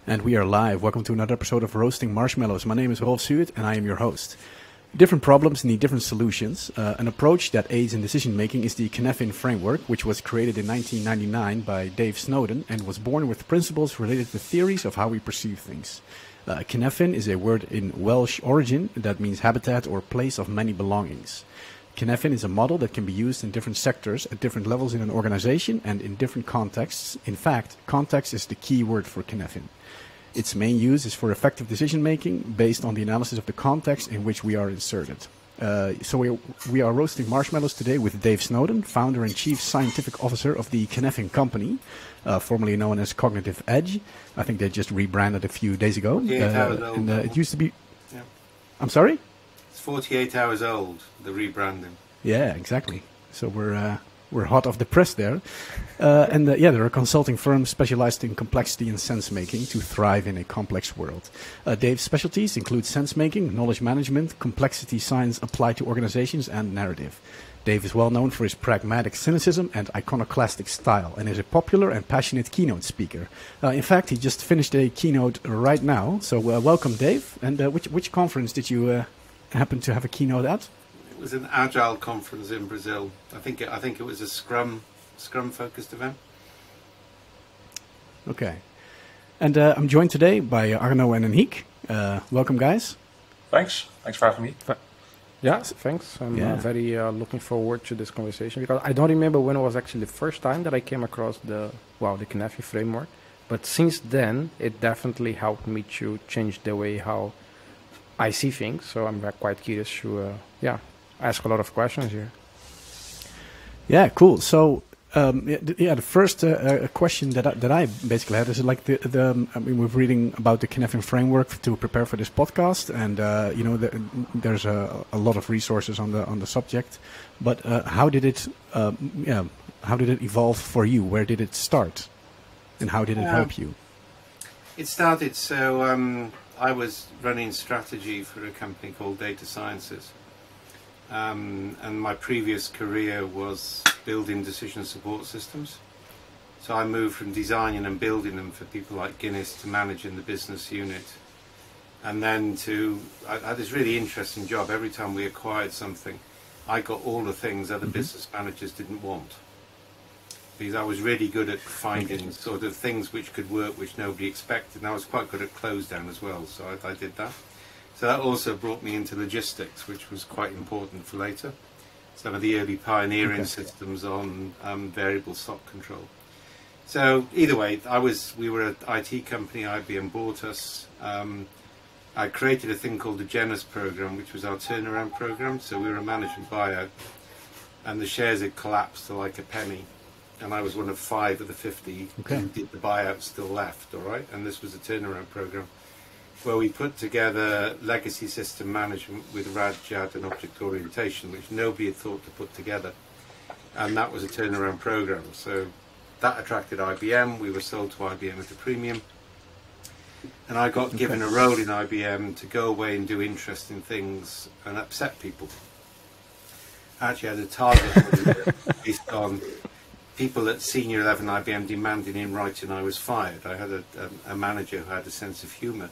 And we are live. Welcome to another episode of Roasting Marshmallows. My name is Rolf Zuid and I am your host. Different problems need different solutions. An approach that aids in decision making is the Canefin Framework, which was created in 1999 by Dave Snowden and was born with principles related to theories of how we perceive things. Canefin is a word in Welsh origin that means habitat or place of many belongings. Canefin is a model that can be used in different sectors at different levels in an organization and in different contexts. In fact, context is the key word for Canefin. Its main use is for effective decision-making based on the analysis of the context in which we are inserted. So we are roasting marshmallows today with Dave Snowden, founder and chief scientific officer of the Cynefin Company, formerly known as Cognitive Edge. I think they just rebranded a few days ago. And it used to be... Yeah. I'm sorry? It's 48 hours old, the rebranding. Yeah, exactly. So we're hot off the press there. They're a consulting firm specialized in complexity and sense-making to thrive in a complex world. Dave's specialties include sense-making, knowledge management, complexity science applied to organizations, and narrative. Dave is well known for his pragmatic cynicism and iconoclastic style, and is a popular and passionate keynote speaker. In fact, he just finished a keynote right now. So welcome, Dave. And which conference did you happen to have a keynote at? It was an agile conference in Brazil. I think it was a Scrum focused event. Okay, and I'm joined today by Arno and Henrique. Welcome, guys. Thanks for having me. Yeah, thanks. I'm very looking forward to this conversation because I don't remember when it was actually the first time that I came across the Canefin framework, but since then it definitely helped me to change the way how I see things. So I'm quite curious to ask a lot of questions here. Yeah, cool. So, the first question that I basically had is like we're reading about the Canefin framework to prepare for this podcast, and there's a lot of resources on the subject. But how did it evolve for you? Where did it start, and how did it help you? It started I was running strategy for a company called Data Sciences. And my previous career was building decision support systems. So I moved from designing and building them for people like Guinness to managing the business unit. And then I had this really interesting job. Every time we acquired something, I got all the things other business managers didn't want. Because I was really good at finding sort of things which could work, which nobody expected. And I was quite good at close down as well, so I did that. So that also brought me into logistics, which was quite important for later. Some of the early pioneering systems on variable stock control. So either way, we were an IT company. IBM bought us. I created a thing called the Genus Program, which was our turnaround program. So we were a management buyout, and the shares had collapsed to like a penny. And I was one of 5 of the 50 who did the buyout still left. All right, and this was a turnaround program, where we put together legacy system management with RAD, JAD and object orientation, which nobody had thought to put together. And that was a turnaround program. So that attracted IBM. We were sold to IBM at a premium. And I got given a role in IBM to go away and do interesting things and upset people. I actually had a target based on people at senior 11 IBM demanding in writing I was fired. I had a manager who had a sense of humour.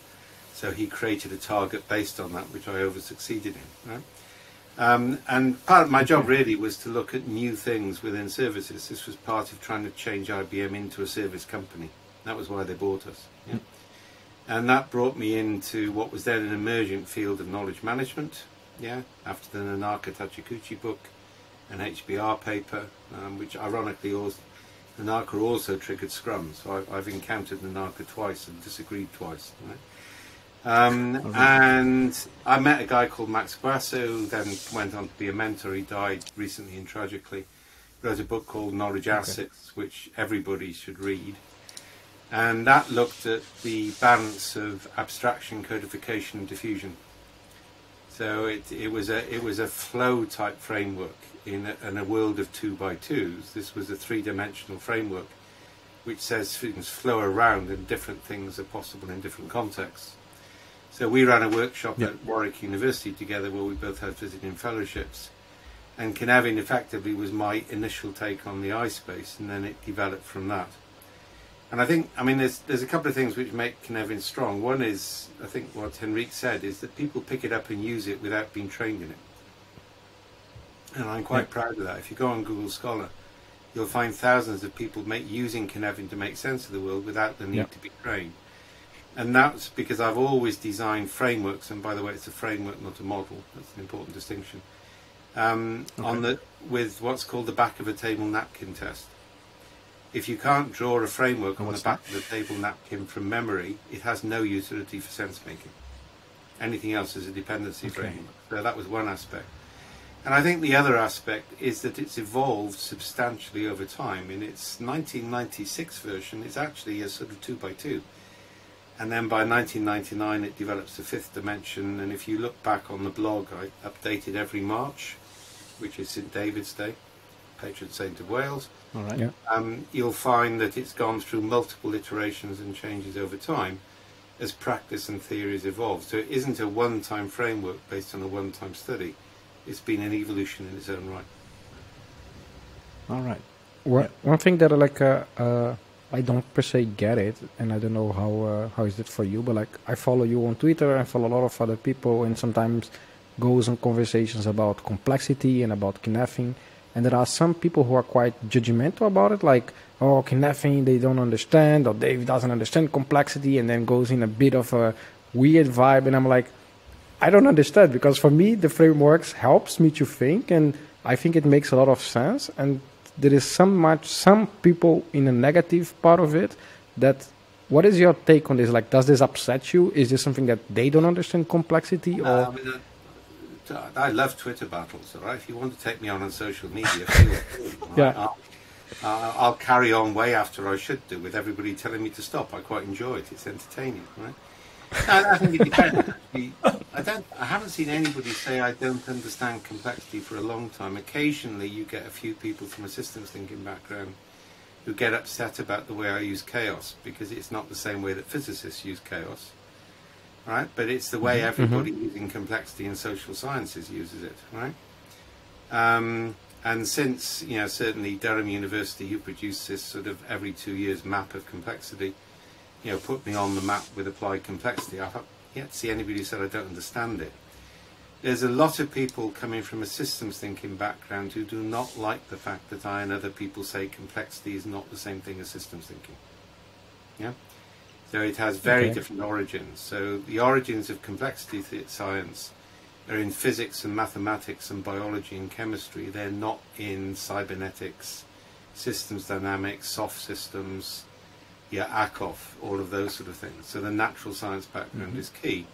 So he created a target based on that, which I over-succeeded in. Right? And part of my job really was to look at new things within services. This was part of trying to change IBM into a service company. That was why they bought us. Yeah? And that brought me into what was then an emergent field of knowledge management. Yeah, after the Nanaka Tachikuchi book, an HBR paper, which ironically Nanaka also triggered Scrum. So I've encountered Nanaka twice and disagreed twice. Right? And I met a guy called Max Guasso, who then went on to be a mentor. He died recently and tragically. Wrote a book called Knowledge Assets, which everybody should read. And that looked at the balance of abstraction, codification, and diffusion. So it was a flow type framework in a world of 2x2s. This was a 3-dimensional framework which says things flow around and different things are possible in different contexts. So we ran a workshop at Warwick University together where we both had visiting fellowships. And Kuh-nev-in effectively was my initial take on the I space, and then it developed from that. And I think, I mean, there's a couple of things which make kuh-nev-in strong. One is, I think what Henrique said, is that people pick it up and use it without being trained in it. And I'm quite proud of that. If you go on Google Scholar, you'll find thousands of people using kuh-nev-in to make sense of the world without the need to be trained. And that's because I've always designed frameworks, and by the way, it's a framework, not a model. That's an important distinction. With what's called the back of a table napkin test. If you can't draw a framework on the back of the table napkin from memory, it has no utility for sense making. Anything else is a dependency framework. So that was one aspect. And I think the other aspect is that it's evolved substantially over time. In its 1996 version, it's actually a sort of 2x2. And then by 1999, it develops the fifth dimension. And if you look back on the blog, I updated every March, which is St. David's Day, patron saint of Wales. All right. You'll find that it's gone through multiple iterations and changes over time as practice and theories evolve. So it isn't a one-time framework based on a one-time study. It's been an evolution in its own right. All right. One thing that I don't per se get it, and I don't know how is it for you, but like I follow you on Twitter and follow a lot of other people, and sometimes goes on conversations about complexity and about kuh-nev-in, and there are some people who are quite judgmental about it, like, oh, kuh-nev-in, they don't understand, or Dave doesn't understand complexity, and then goes in a bit of a weird vibe, and I'm like, I don't understand, because for me the frameworks helps me to think, and I think it makes a lot of sense, and there is some people in a negative part of it. That, what is your take on this? Like, does this upset you? Is this something that they don't understand complexity? Or I love Twitter battles. All right, if you want to take me on social media, feel free. Yeah. I'll carry on way after I should do, with everybody telling me to stop. I quite enjoy it. It's entertaining, right? I think it depends. I haven't seen anybody say I don't understand complexity for a long time. Occasionally you get a few people from a systems thinking background who get upset about the way I use chaos, because it's not the same way that physicists use chaos, right? But it's the way everybody using complexity in social sciences uses it, right? And since, you know, certainly Durham University, who produced this sort of every 2 years map of complexity, you know, put me on the map with applied complexity, I've yet to see anybody who said I don't understand it. There's a lot of people coming from a systems thinking background who do not like the fact that I and other people say complexity is not the same thing as systems thinking. Yeah? So it has very different origins. So the origins of complexity science are in physics and mathematics and biology and chemistry. They're not in cybernetics, systems dynamics, soft systems, ACOF, all of those sort of things. So the natural science background is key.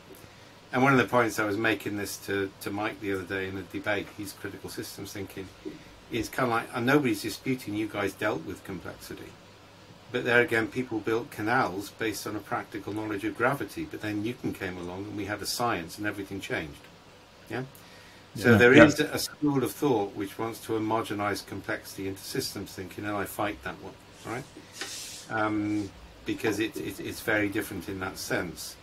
And one of the points I was making this to Mike the other day in a debate, he's critical systems thinking, is kind of like, and nobody's disputing you guys dealt with complexity. But there again, people built canals based on a practical knowledge of gravity, but then Newton came along and we had a science and everything changed. Yeah? So there is a school of thought which wants to homogenize complexity into systems thinking, and I fight that one, right? Because it's very different in that sense.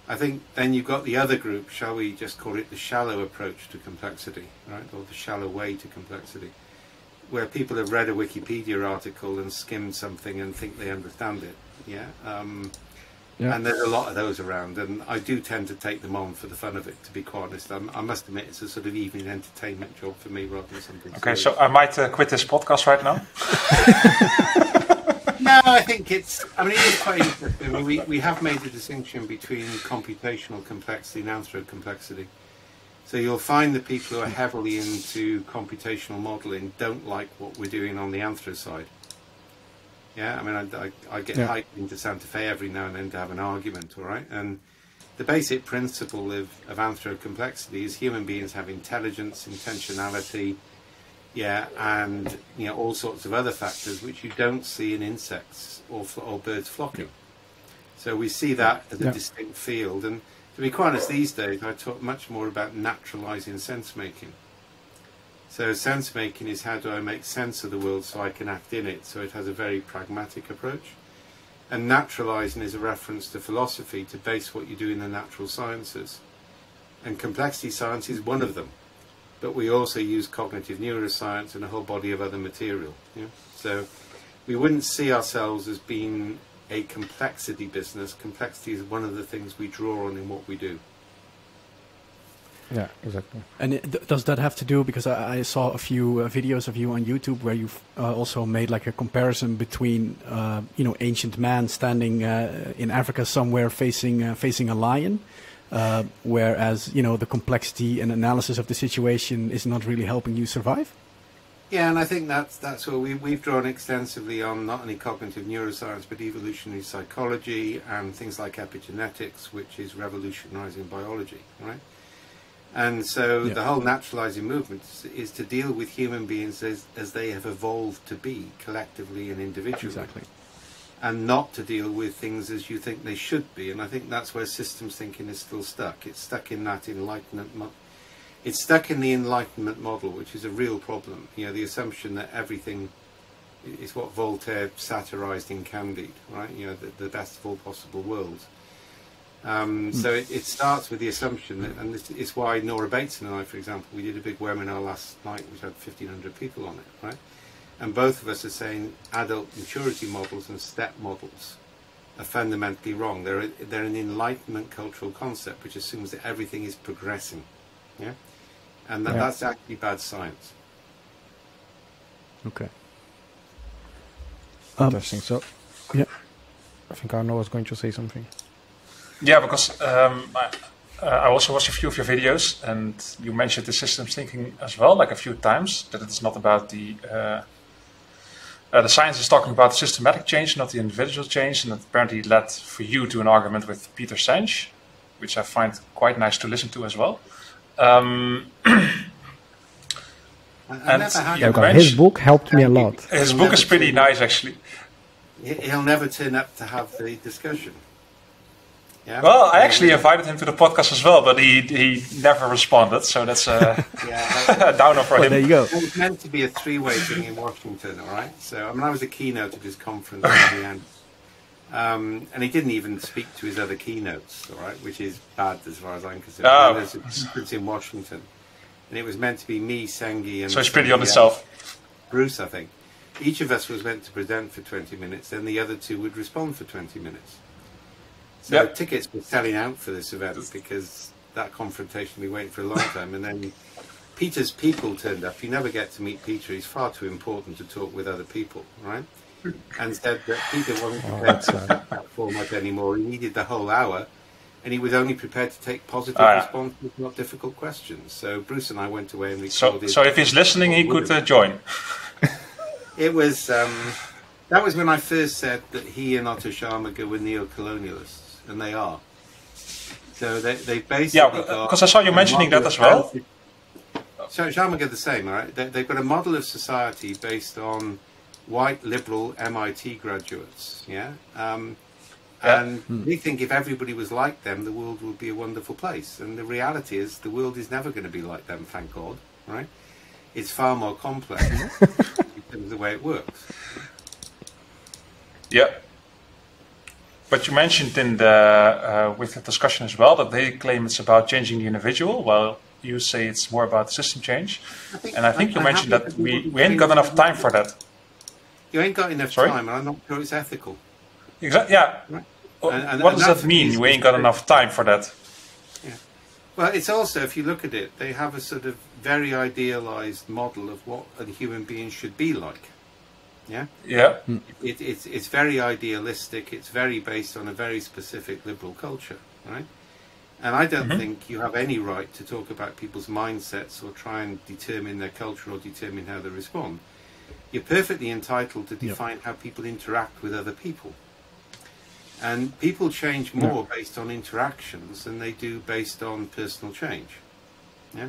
I think then you've got the other group, shall we just call it the shallow approach to complexity, right, or the shallow way to complexity, where people have read a Wikipedia article and skimmed something and think they understand it, and there's a lot of those around, and I do tend to take them on for the fun of it, to be quite honest. I must admit it's a sort of evening entertainment job for me rather than something Okay, serious. so I might quit this podcast right now. No, I think it's, I mean, it is quite interesting. I mean, we have made the distinction between computational complexity and anthro complexity. So you'll find that people who are heavily into computational modeling don't like what we're doing on the anthro side. Yeah, I mean, I get hyped into Santa Fe every now and then to have an argument, all right? And the basic principle of anthro complexity is human beings have intelligence, intentionality, and you know, all sorts of other factors which you don't see in insects or birds flocking. So we see that as a distinct field. And to be quite honest, these days I talk much more about naturalizing sense making. So sense making is how do I make sense of the world so I can act in it. So it has a very pragmatic approach. And naturalizing is a reference to philosophy, to base what you do in the natural sciences. And complexity science is one of them. But we also use cognitive neuroscience and a whole body of other material. Yeah? So we wouldn't see ourselves as being a complexity business. Complexity is one of the things we draw on in what we do. Yeah, exactly. And does that have to do, because I saw a few videos of you on YouTube where you've also made like a comparison between, ancient man standing in Africa somewhere facing a lion, whereas, the complexity and analysis of the situation is not really helping you survive? Yeah, and I think that's what we've drawn extensively on, not only cognitive neuroscience, but evolutionary psychology and things like epigenetics, which is revolutionizing biology, right? And so the whole naturalizing movement is to deal with human beings as they have evolved to be, collectively and individually. Exactly. And not to deal with things as you think they should be. And I think that's where systems thinking is still stuck. It's stuck in that Enlightenment. It's stuck in the Enlightenment model, which is a real problem. The assumption that everything is what Voltaire satirized in Candide, right? The best of all possible worlds. So it starts with the assumption that, and this is why Nora Bateson and I, for example, we did a big webinar last night which had 1,500 people on it, right? And both of us are saying adult maturity models and step models are fundamentally wrong. They're an Enlightenment cultural concept which assumes that everything is progressing, and that's actually bad science. Okay. Interesting. So, I think Arno was going to say something. Yeah, because I also watched a few of your videos, and you mentioned the systems thinking as well, like a few times, that it's not about the science is talking about systematic change, not the individual change, and that apparently led for you to an argument with Peter Senge, which I find quite nice to listen to as well. His book helped me a lot. His book is pretty nice, actually. He'll never turn up to have the discussion. Yeah. Well, I actually invited him to the podcast as well, but he never responded, so that's a downer for him. There you go. It was meant to be a three-way thing in Washington, all right? So, I was a keynote at his conference at the end. And he didn't even speak to his other keynotes, all right, which is bad as far as I'm concerned. There's a conference in Washington, and it was meant to be me, Sengi, and... So it's pretty on itself. Bruce, I think. Each of us was meant to present for 20 minutes, then the other two would respond for 20 minutes. So tickets were selling out for this event because that confrontation we waited for a long time, and then Peter's people turned up. You never get to meet Peter; he's far too important to talk with other people, right? And said that Peter wasn't prepared to take that format anymore. He needed the whole hour, and he was only prepared to take positive responses, not difficult questions. So Bruce and I went away and recorded. So if he's listening, he could join. It was that was when I first said that he and Otto Scharmerke were neo-colonialists. And they are. So they basically because I saw you mentioning that as well. So Scharmerke the same, all right? They've got a model of society based on white liberal MIT graduates, and they think if everybody was like them, the world would be a wonderful place. And the reality is, the world is never going to be like them, thank God, right? It's far more complex in terms of the way it works. Yeah. But you mentioned in the with the discussion as well that they claim it's about changing the individual, while you say it's more about system change. I think you mentioned that we ain't got enough time for that. You ain't got enough time, and I'm not sure it's ethical. Exactly. Yeah. Right. What does that mean? We ain't got enough time for that. Yeah. Well, it's also, if you look at it, they have a sort of very idealized model of what a human being should be like. Yeah. Yeah. It's very idealistic. It's very based on a very specific liberal culture, right? And I don't think you have any right to talk about people's mindsets or try and determine their culture or determine how they respond. You're perfectly entitled to define how people interact with other people. And people change more based on interactions than they do based on personal change. Yeah.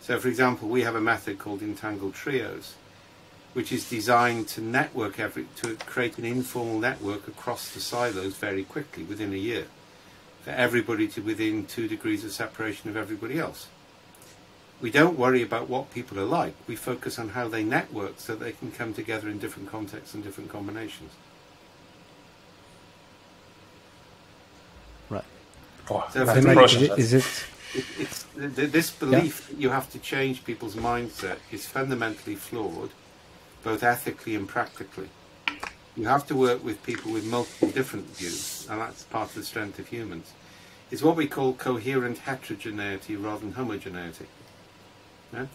So, for example, we have a method called Entangled Trios, which is designed to to create an informal network across the silos very quickly, within a year, for everybody to within 2 degrees of separation of everybody else. We don't worry about what people are like. We focus on how they network so they can come together in different contexts and different combinations. Right. Oh, so this belief that you have to change people's mindset is fundamentally flawed, both ethically and practically. you have to work with people with multiple different views, and that's part of the strength of humans. It's what we call coherent heterogeneity rather than homogeneity. Yeah?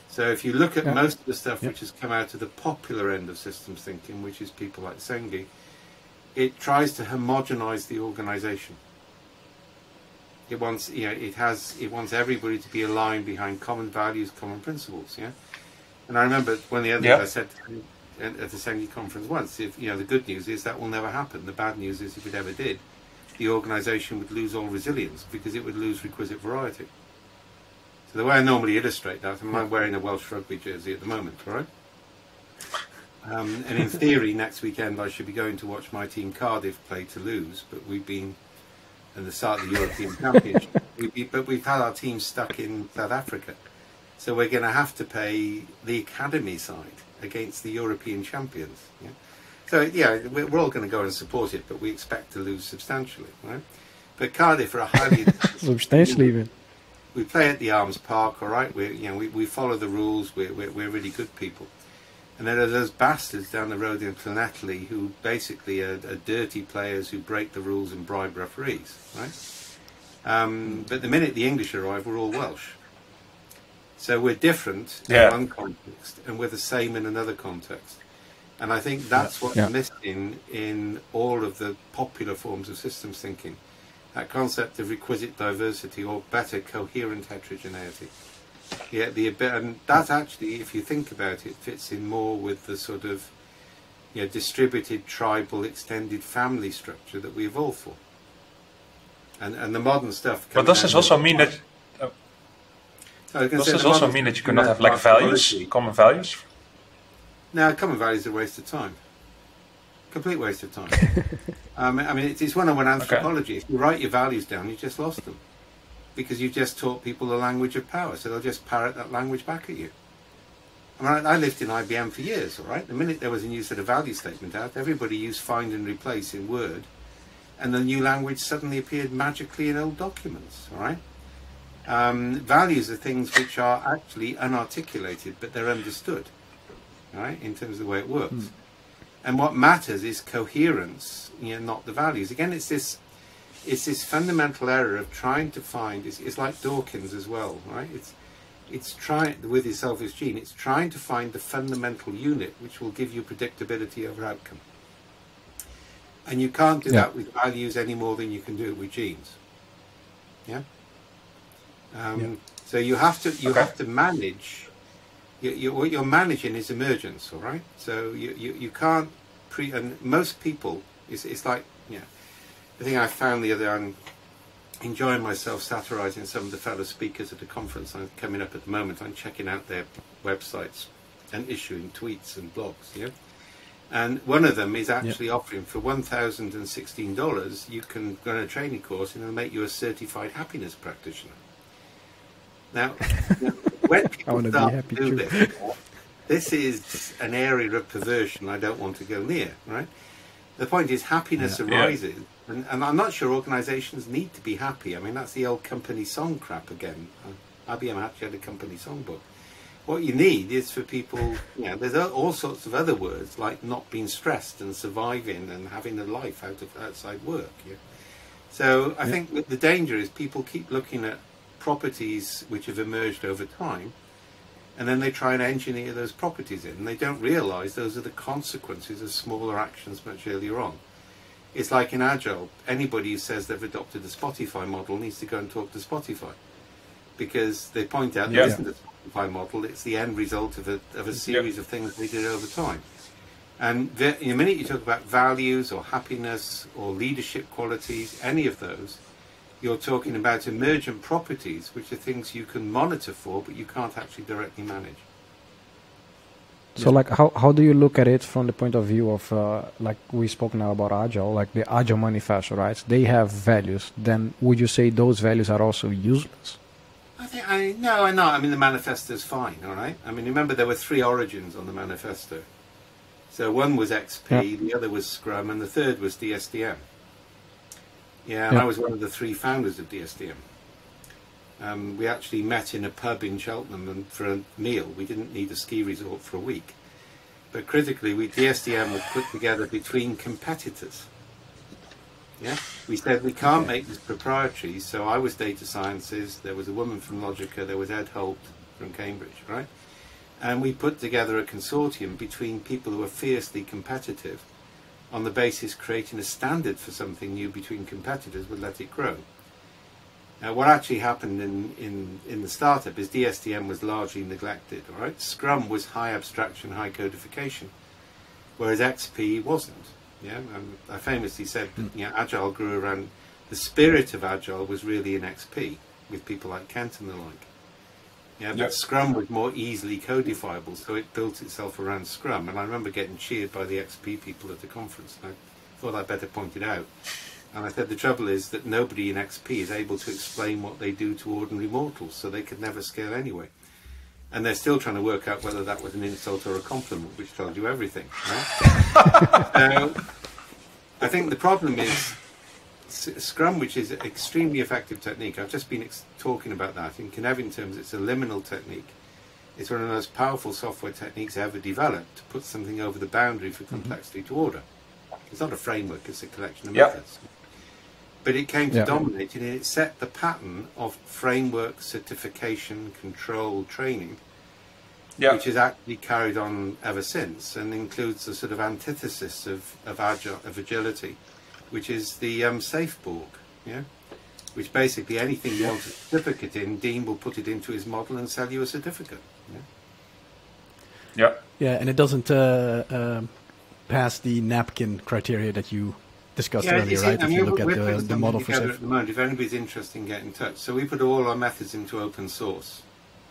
So if you look at most of the stuff which has come out of the popular end of systems thinking, which is people like Sengi, it tries to homogenize the organization. It wants, it wants everybody to be aligned behind common values, common principles. Yeah. And I remember one of the other things I said at the Sengi conference once, if the good news is that will never happen. The bad news is if it ever did, the organisation would lose all resilience because it would lose requisite variety. So the way I normally illustrate that, I'm wearing a Welsh rugby jersey at the moment, right? And in theory, next weekend I should be going to watch my team Cardiff play Toulouse, but we've been at the start of the European Championship. But we've had our team stuck in South Africa. So we're going to have to pay the academy side against the European champions. Yeah? So, we're all going to go and support it, but we expect to lose substantially, right? But Cardiff are a highly... Substantially even. We play at the Arms Park, all right? We follow the rules. We're really good people. And then there's those bastards down the road in Llanelli who basically are dirty players who break the rules and bribe referees, right? But the minute the English arrive, we're all Welsh. So we're different in one context, and we're the same in another context. And I think that's what's missing in all of the popular forms of systems thinking. That concept of requisite diversity, or better, coherent heterogeneity. And that actually, if you think about it, fits in more with the sort of distributed, tribal, extended family structure that we evolved for. And the modern stuff. But does this also mean that? Does this also mean that you cannot have like values, common values? No, common values are a waste of time. Complete waste of time. I mean, it's one-on-one anthropology. If you write your values down, you just lost them. Because you just taught people the language of power, so they'll just parrot that language back at you. I mean, I lived in IBM for years, all right? The minute there was a new sort of value statement out, everybody used find and replace in Word, and the new language suddenly appeared magically in old documents, all right? Values are things which are actually unarticulated, but they're understood, right, in terms of the way it works. And what matters is coherence, not the values. Again, it's this fundamental error of trying to find. It's like Dawkins as well, right? It's trying with his selfish gene. It's trying to find the fundamental unit which will give you predictability over outcome. And you can't do that with values any more than you can do it with genes. Yeah. So you have to manage. What you're managing is emergence, all right? So you can't and most people it's like the thing I found the other day, I'm enjoying myself satirizing some of the fellow speakers at a conference I'm coming up at the moment. I'm checking out their websites and issuing tweets and blogs, and one of them is actually offering for $1,016 you can run a training course and it'll make you a certified happiness practitioner. Now, when people start to do this is an area of perversion I don't want to go near, right? The point is happiness arises, and I'm not sure organisations need to be happy. I mean, that's the old company song crap again. IBM actually had a company songbook. What you need is for people, there's all sorts of other words like not being stressed and surviving and having a life outside work. So I think the danger is people keep looking at properties which have emerged over time, and then they try and engineer those properties in, and they don't realise those are the consequences of smaller actions much earlier on. It's like in Agile, anybody who says they've adopted the Spotify model needs to go and talk to Spotify, because they point out there isn't a Spotify model, it's the end result of a series of things they did over time. And the minute you talk about values or happiness or leadership qualities, any of those, you're talking about emergent properties, which are things you can monitor for, but you can't actually directly manage. So, like, how do you look at it from the point of view of, like, we spoke now about Agile, like the Agile Manifesto, right? They have values. Then would you say those values are also useless? No, I'm not. I mean, the manifesto's fine, all right? I mean, remember there were 3 origins on the manifesto. So one was XP, the other was Scrum, and the third was DSDM. And I was one of the 3 founders of DSDM. We actually met in a pub in Cheltenham for a meal. We didn't need a ski resort for a week. But critically, DSDM was put together between competitors. Yeah, we said we can't make this proprietary, so I was data sciences, there was a woman from Logica, there was Ed Holt from Cambridge, right? And we put together a consortium between people who are fiercely competitive on the basis creating a standard for something new between competitors would let it grow. Now, what actually happened in the startup is DSDM was largely neglected, all right? Scrum was high abstraction, high codification, whereas XP wasn't. Yeah, and I famously said that, you know, Agile grew around, the spirit of Agile was really in XP with people like Kent and the like. Yeah, but Scrum was more easily codifiable, so it built itself around Scrum. And I remember getting cheered by the XP people at the conference. And I thought I'd better point it out. And I said the trouble is that nobody in XP is able to explain what they do to ordinary mortals, so they could never scale anyway. And they're still trying to work out whether that was an insult or a compliment, which tells you everything. Right? I think the problem is Scrum, which is an extremely effective technique. I've just been talking about that. In kuh-nev-in terms, it's a liminal technique. It's one of the most powerful software techniques ever developed to put something over the boundary for complexity to order. It's not a framework, it's a collection of methods. But it came to dominate, and it set the pattern of framework, certification, control, training, which is actually carried on ever since, and includes the sort of antithesis of agility, which is the SafeBorg, which basically anything you want a certificate in, Dean will put it into his model and sell you a certificate. Yeah, and it doesn't pass the napkin criteria that you discussed earlier, right? If you look at the model for safe. At the moment, if anybody's interested in getting in touch. So we put all our methods into open source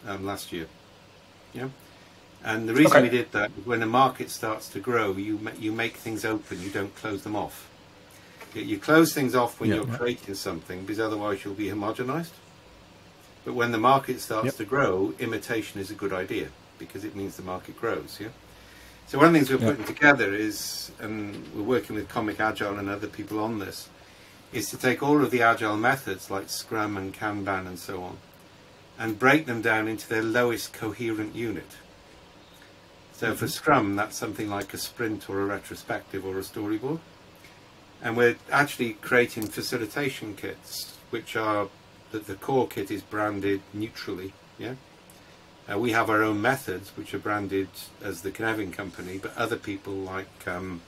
last year. Yeah, and the reason we did that is when the market starts to grow, you make things open, you don't close them off. You close things off when you're creating something, because otherwise you'll be homogenized. But when the market starts to grow, imitation is a good idea, because it means the market grows. Yeah. So one of the things we're putting together is, and we're working with Comic Agile and other people on this, is to take all of the Agile methods like Scrum and Kanban and so on, and break them down into their lowest coherent unit. So for Scrum, that's something like a sprint or a retrospective or a storyboard. And we're actually creating facilitation kits, which are, that the core kit is branded neutrally, we have our own methods, which are branded as the Cynefin Company, but other people like the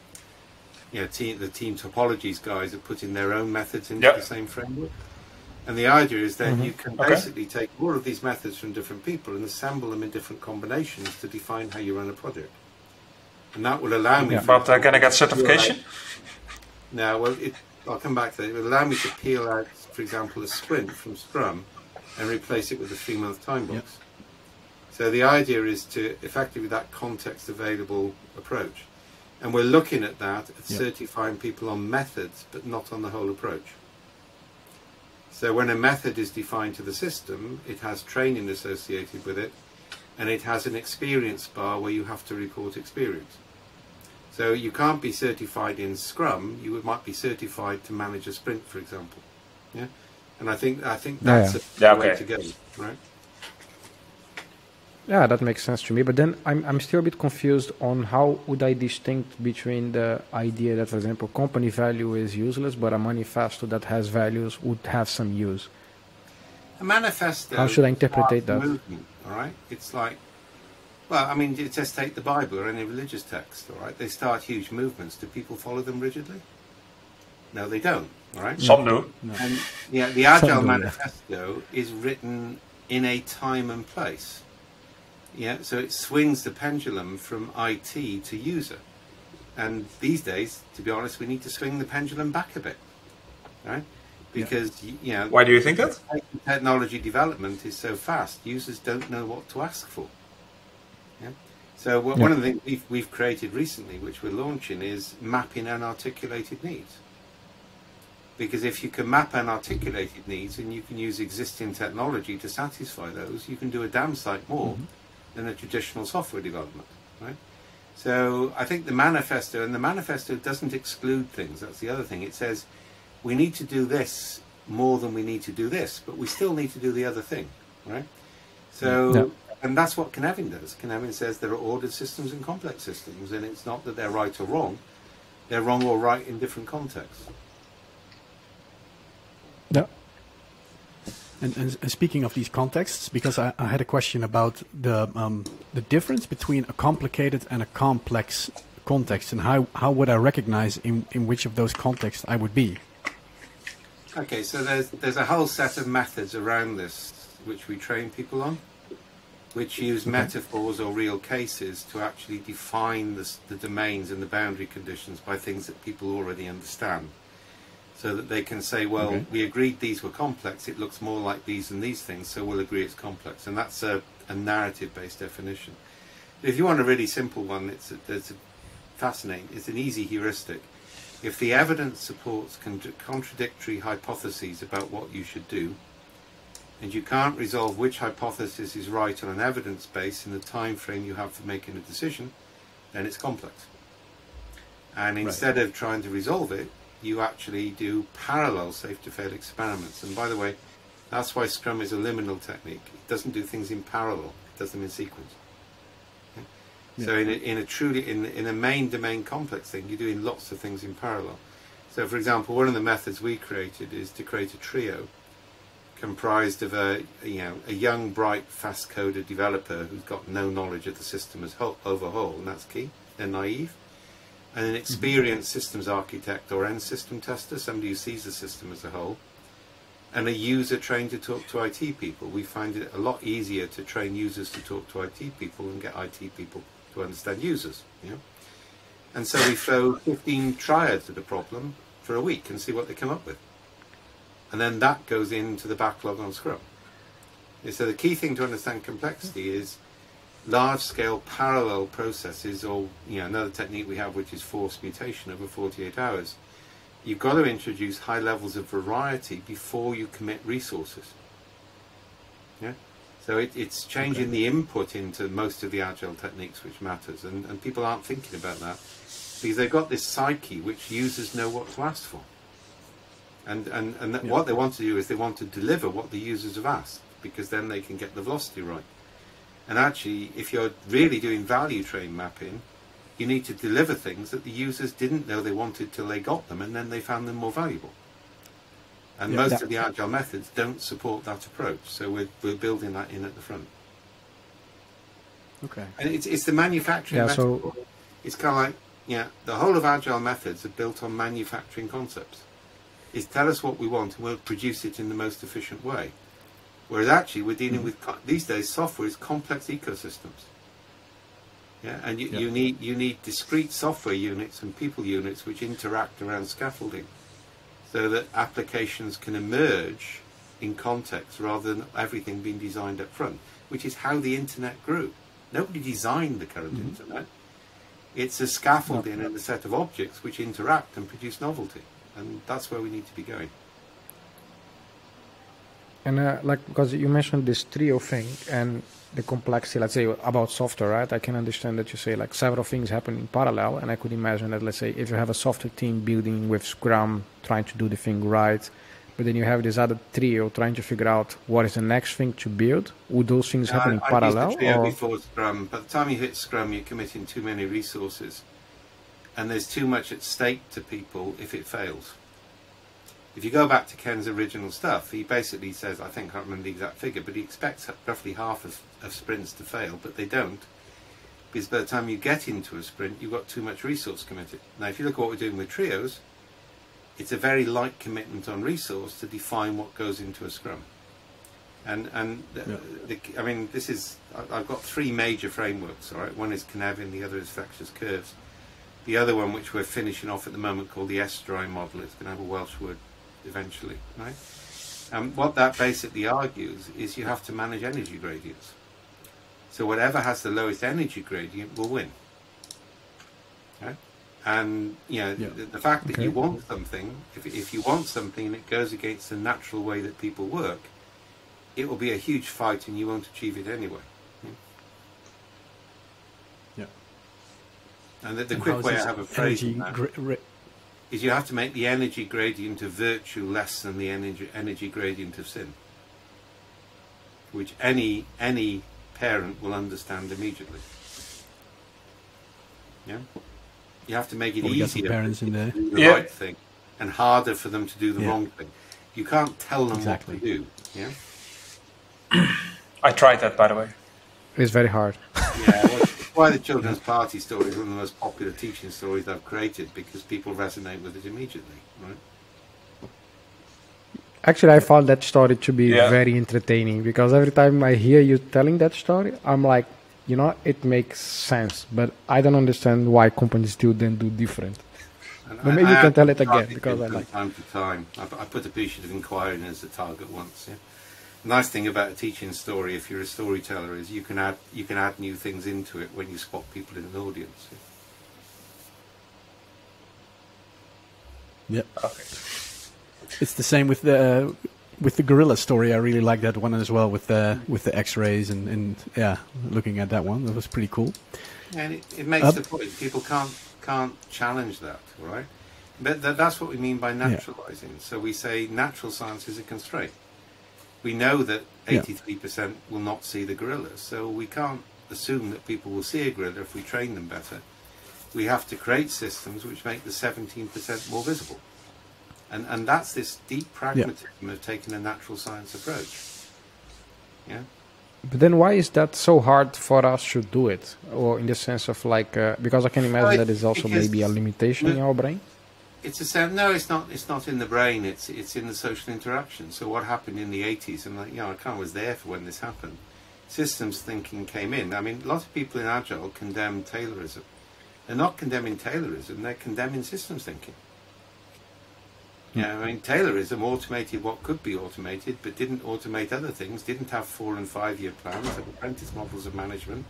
team topologies guys are putting their own methods into the same framework. And the idea is that you can basically take all of these methods from different people and assemble them in different combinations to define how you run a project. And that will allow me... But can I get certification? No, well, I'll come back to that. It will allow me to peel out, for example, a sprint from Scrum and replace it with a 3-month time box. So the idea is to effectively that context available approach. And we're looking at that, at certifying people on methods, but not on the whole approach. So when a method is defined to the system, it has training associated with it, and it has an experience bar where you have to report experience. So you can't be certified in Scrum, you might be certified to manage a sprint, for example. Yeah, and I think that's a way to go, right? Yeah, that makes sense to me. But then I'm still a bit confused on how would I distinct between the idea that, for example, company value is useless, but a manifesto that has values would have some use. A manifesto. How should I interpret that? Movement, all right, it's like, well, I mean, just take the Bible or any religious text. All right, they start huge movements. Do people follow them rigidly? No, they don't. All right. Some do. No. And the Agile Manifesto is written in a time and place. Yeah, so it swings the pendulum from IT to user. And these days, to be honest, we need to swing the pendulum back a bit, right? Because, why do you think that? Technology development is so fast, users don't know what to ask for. Yeah. So one of the things we've created recently, which we're launching, is mapping unarticulated needs. Because if you can map unarticulated needs and you can use existing technology to satisfy those, you can do a damn sight more than a traditional software development, right? So I think the manifesto doesn't exclude things. That's the other thing. It says we need to do this more than we need to do this, but we still need to do the other thing, right? So And that's what Canefin does. Canefin says there are ordered systems and complex systems, and it's not that they're right or wrong. They're wrong or right in different contexts. Yeah. And speaking of these contexts, because I had a question about the difference between a complicated and a complex context, and how would I recognize in which of those contexts I would be? Okay, so there's a whole set of methods around this which we train people on, which use metaphors or real cases to actually define the domains and the boundary conditions by things that people already understand. So that they can say, well, we agreed these were complex, it looks more like these and these things, so we'll agree it's complex. And that's a narrative-based definition. If you want a really simple one, it's fascinating. It's an easy heuristic. If the evidence supports contradictory hypotheses about what you should do, and you can't resolve which hypothesis is right on an evidence base in the time frame you have for making a decision, then it's complex. And instead of trying to resolve it, you actually do parallel safe-to-fail experiments. And by the way, that's why Scrum is a liminal technique. It doesn't do things in parallel; it does them in sequence. Okay? Yeah. So in a main domain complex thing, you're doing lots of things in parallel. So, for example, one of the methods we created is to create a trio comprised of a young, bright, fast-coded developer who's got no knowledge of the system as overhaul, and that's key. They're naive. And an experienced systems architect or end system tester, somebody who sees the system as a whole, and a user trained to talk to IT people. We find it a lot easier to train users to talk to IT people and get IT people to understand users. You know? And so we throw 15 triads at a problem for a week and see what they come up with. And then that goes into the backlog on Scrum. And so the key thing to understand complexity is large-scale parallel processes, or another technique we have, which is forced mutation over 48 hours. You've got to introduce high levels of variety before you commit resources. Yeah, so it's changing the input into most of the agile techniques which matters, and people aren't thinking about that because they've got this psyche which users know what to ask for, and what they want to do is they want to deliver what the users have asked, because then they can get the velocity right. And actually, if you're really doing value train mapping, you need to deliver things that the users didn't know they wanted till they got them, and then they found them more valuable. And most of the agile methods don't support that approach, so we're building that in at the front. Okay. And it's the manufacturing metaphor. It's kind of like, the whole of agile methods are built on manufacturing concepts. It's tell us what we want and we'll produce it in the most efficient way. Whereas actually we're dealing with, these days, software is complex ecosystems. Yeah, and you need discrete software units and people units which interact around scaffolding, so that applications can emerge in context rather than everything being designed up front, which is how the internet grew. Nobody designed the current internet. It's a scaffolding and a set of objects which interact and produce novelty, and that's where we need to be going. And because you mentioned this trio thing and the complexity, let's say, about software, right? I can understand that you say like several things happen in parallel, and I could imagine that, let's say, if you have a software team building with Scrum, trying to do the thing right, but then you have this other trio trying to figure out what is the next thing to build, would those things happen in parallel? I used the trio before Scrum. By the time you hit Scrum, you're committing too many resources, and there's too much at stake to people if it fails. If you go back to Ken's original stuff, he basically says, I think I can't remember the exact figure, but he expects roughly half of sprints to fail, but they don't, because by the time you get into a sprint, you've got too much resource committed. Now, if you look at what we're doing with trios, it's a very light commitment on resource to define what goes into a Scrum. And I mean, this is, I've got three major frameworks, all right? One is Canefin, the other is Vectors Curves. The other one, which we're finishing off at the moment, called the S-dry model, it's going to have a Welsh word eventually, right? What that basically argues is you have to manage energy gradients. So whatever has the lowest energy gradient will win. Okay? And the fact that you want something, if you want something and it goes against the natural way that people work, it will be a huge fight and you won't achieve it anyway. Yeah. And the quick way I have a phrase is you have to make the energy gradient of virtue less than the energy gradient of sin. Which any parent will understand immediately. Yeah, you have to make it easier parents in there. to do the right thing and harder for them to do the wrong thing. You can't tell them what to do. Yeah. I tried that, by the way. It's very hard. Yeah, well, it's why the children's party story is one of the most popular teaching stories I've created, because people resonate with it immediately, right? Actually, I found that story to be very entertaining, because every time I hear you telling that story, I'm like, you know, it makes sense, but I don't understand why companies do then do different. But maybe you can tell it again, because I like it. Time to time. I put a piece of inquiry in as a target once. Yeah. The nice thing about a teaching story, if you're a storyteller, is you can add new things into it when you spot people in an audience. Yeah. Okay. It's the same with the gorilla story. I really like that one as well, with the X-rays and looking at that one. That was pretty cool. And it makes the point. People can't challenge that, right? But that's what we mean by naturalizing. So we say natural science is a constraint. We know that 83% will not see the gorilla, so we can't assume that people will see a gorilla if we train them better. We have to create systems which make the 17% more visible. And that's this deep pragmatism of taking a natural science approach. Yeah. But then why is that so hard for us to do it? Or in the sense of like, because I can imagine that is also maybe a limitation in our brain? No, it's not. It's not in the brain. It's in the social interaction. So what happened in the 80s? And I kind of was there for when this happened. Systems thinking came in. I mean, a lot of people in Agile condemn Taylorism. They're not condemning Taylorism. They're condemning systems thinking. Yeah, I mean, Taylorism automated what could be automated, but didn't automate other things. Didn't have 4- and 5-year plans. Had apprentice models of management.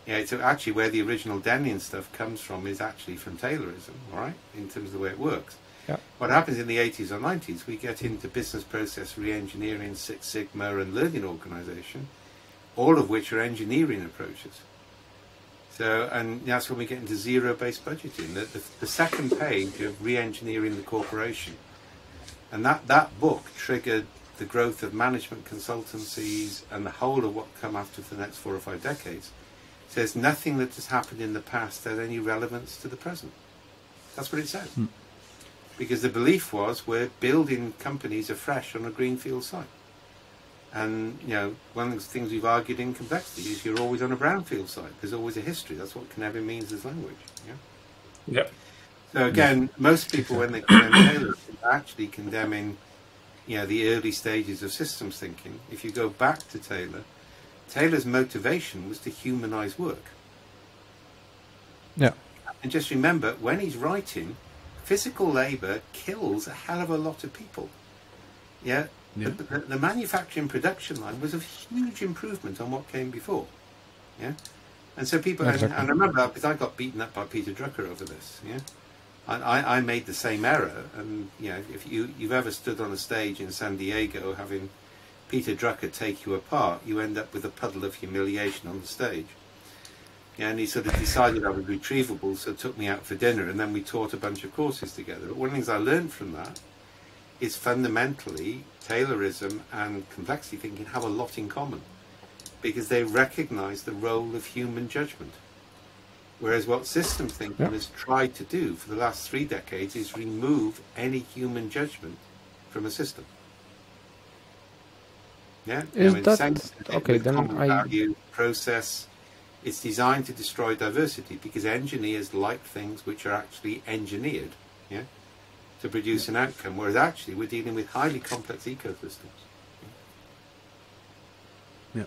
Yeah, so actually where the original Denian stuff comes from is actually from Taylorism, all right, in terms of the way it works. Yeah. What happens in the 80s or 90s, we get into business process re-engineering, Six Sigma and learning organization, all of which are engineering approaches. So, and that's when we get into zero-based budgeting, the second page of re-engineering the corporation. And that book triggered the growth of management consultancies and the whole of what come after for the next 4 or 5 decades. Says nothing that has happened in the past has any relevance to the present. That's what it says. Because the belief was we're building companies afresh on a greenfield site. And, one of the things we've argued in complexity is you're always on a brownfield site. There's always a history. That's what kuh-nev-in means as language. Yeah. Yep. So again, most people, when they condemn Taylor, are actually condemning, the early stages of systems thinking. If you go back to Taylor's motivation was to humanize work. Yeah. And just remember, when he's writing, physical labor kills a hell of a lot of people. Yeah. The manufacturing production line was a huge improvement on what came before. Yeah. And so people, and I remember that because I got beaten up by Peter Drucker over this. Yeah. I made the same error. And, if you've ever stood on a stage in San Diego having Peter Drucker take you apart, you end up with a puddle of humiliation on the stage. Yeah, and he sort of decided I was retrievable, so took me out for dinner, and then we taught a bunch of courses together. But one of the things I learned from that is fundamentally Taylorism and complexity thinking have a lot in common, because they recognize the role of human judgment. Whereas what systems thinking has tried to do for the last 3 decades is remove any human judgment from a system. Yeah, is that okay? Then value process. It's designed to destroy diversity because engineers like things which are actually engineered, to produce an outcome. Whereas actually we're dealing with highly complex ecosystems. Yeah,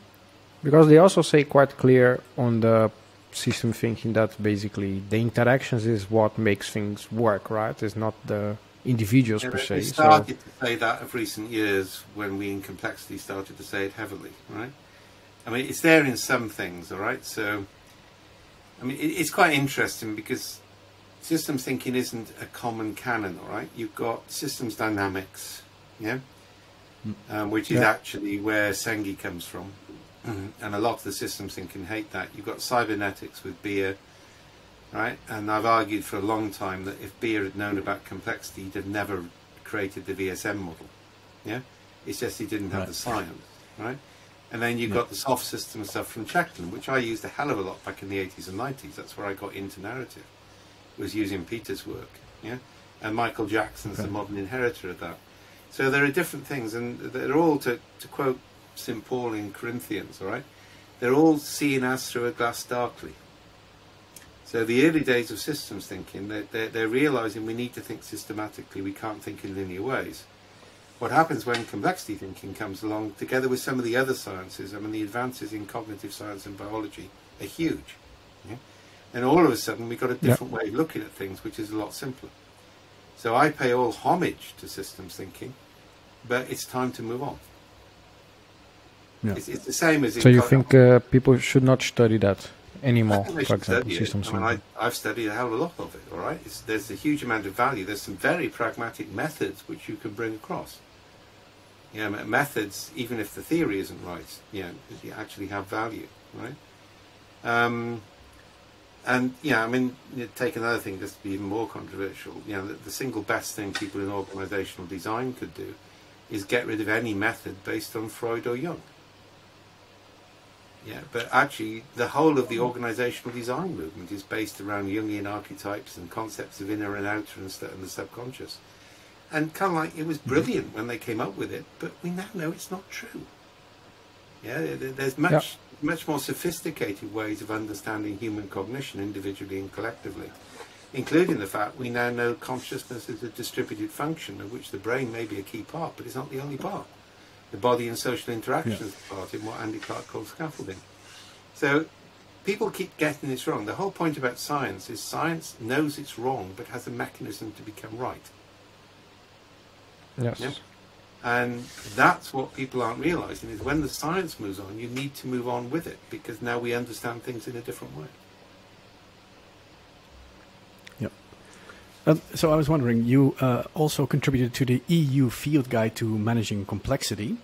because they also say quite clear on the system thinking that basically the interactions is what makes things work, right? It's not the individuals per se. We started to say that of recent years when we in complexity started to say it heavily, right? I mean, it's there in some things, all right? So, I mean, it's quite interesting because systems thinking isn't a common canon, all right? You've got systems dynamics, which is actually where Sengi comes from. And a lot of the systems thinking hate that. You've got cybernetics with Beer, right? And I've argued for a long time that if Beer had known about complexity, he'd have never created the VSM model. Yeah, it's just he didn't have the science, right? And then you've got the soft system stuff from Checkland, which I used a hell of a lot back in the 80s and 90s. That's where I got into narrative, was using Peter's work. Yeah, and Michael Jackson's the modern inheritor of that. So there are different things, and they're all, to quote St. Paul in Corinthians, all right, they're all seen as through a glass darkly. So the early days of systems thinking, they're realizing we need to think systematically, we can't think in linear ways. What happens when complexity thinking comes along, together with some of the other sciences, I mean, the advances in cognitive science and biology are huge. Yeah? And all of a sudden, we've got a different way of looking at things, which is a lot simpler. So I pay all homage to systems thinking, but it's time to move on. Yeah. It's the same as... So you think people should not study that anymore, for example, systems thinking? I mean, I've studied a hell of a lot of it, all right? There's a huge amount of value. There's some very pragmatic methods which you can bring across. You know, methods, even if the theory isn't right, you actually have value, right? And yeah, I mean, take another thing just to be even more controversial. You know, the single best thing people in organizational design could do is get rid of any method based on Freud or Jung. Yeah, but actually, the whole of the organizational design movement is based around Jungian archetypes and concepts of inner and outer and the subconscious. And kind of like, it was brilliant when they came up with it, but we now know it's not true. Yeah, there's much more sophisticated ways of understanding human cognition individually and collectively, including the fact we now know consciousness is a distributed function of which the brain may be a key part, but it's not the only part. The body and social interactions is part in what Andy Clark calls scaffolding. So people keep getting this wrong. The whole point about science is science knows it's wrong, but has a mechanism to become right. Yes. Yeah? And that's what people aren't realizing, is when the science moves on, you need to move on with it, because now we understand things in a different way. Yep. So I was wondering, you also contributed to the EU Field Guide to Managing Complexity,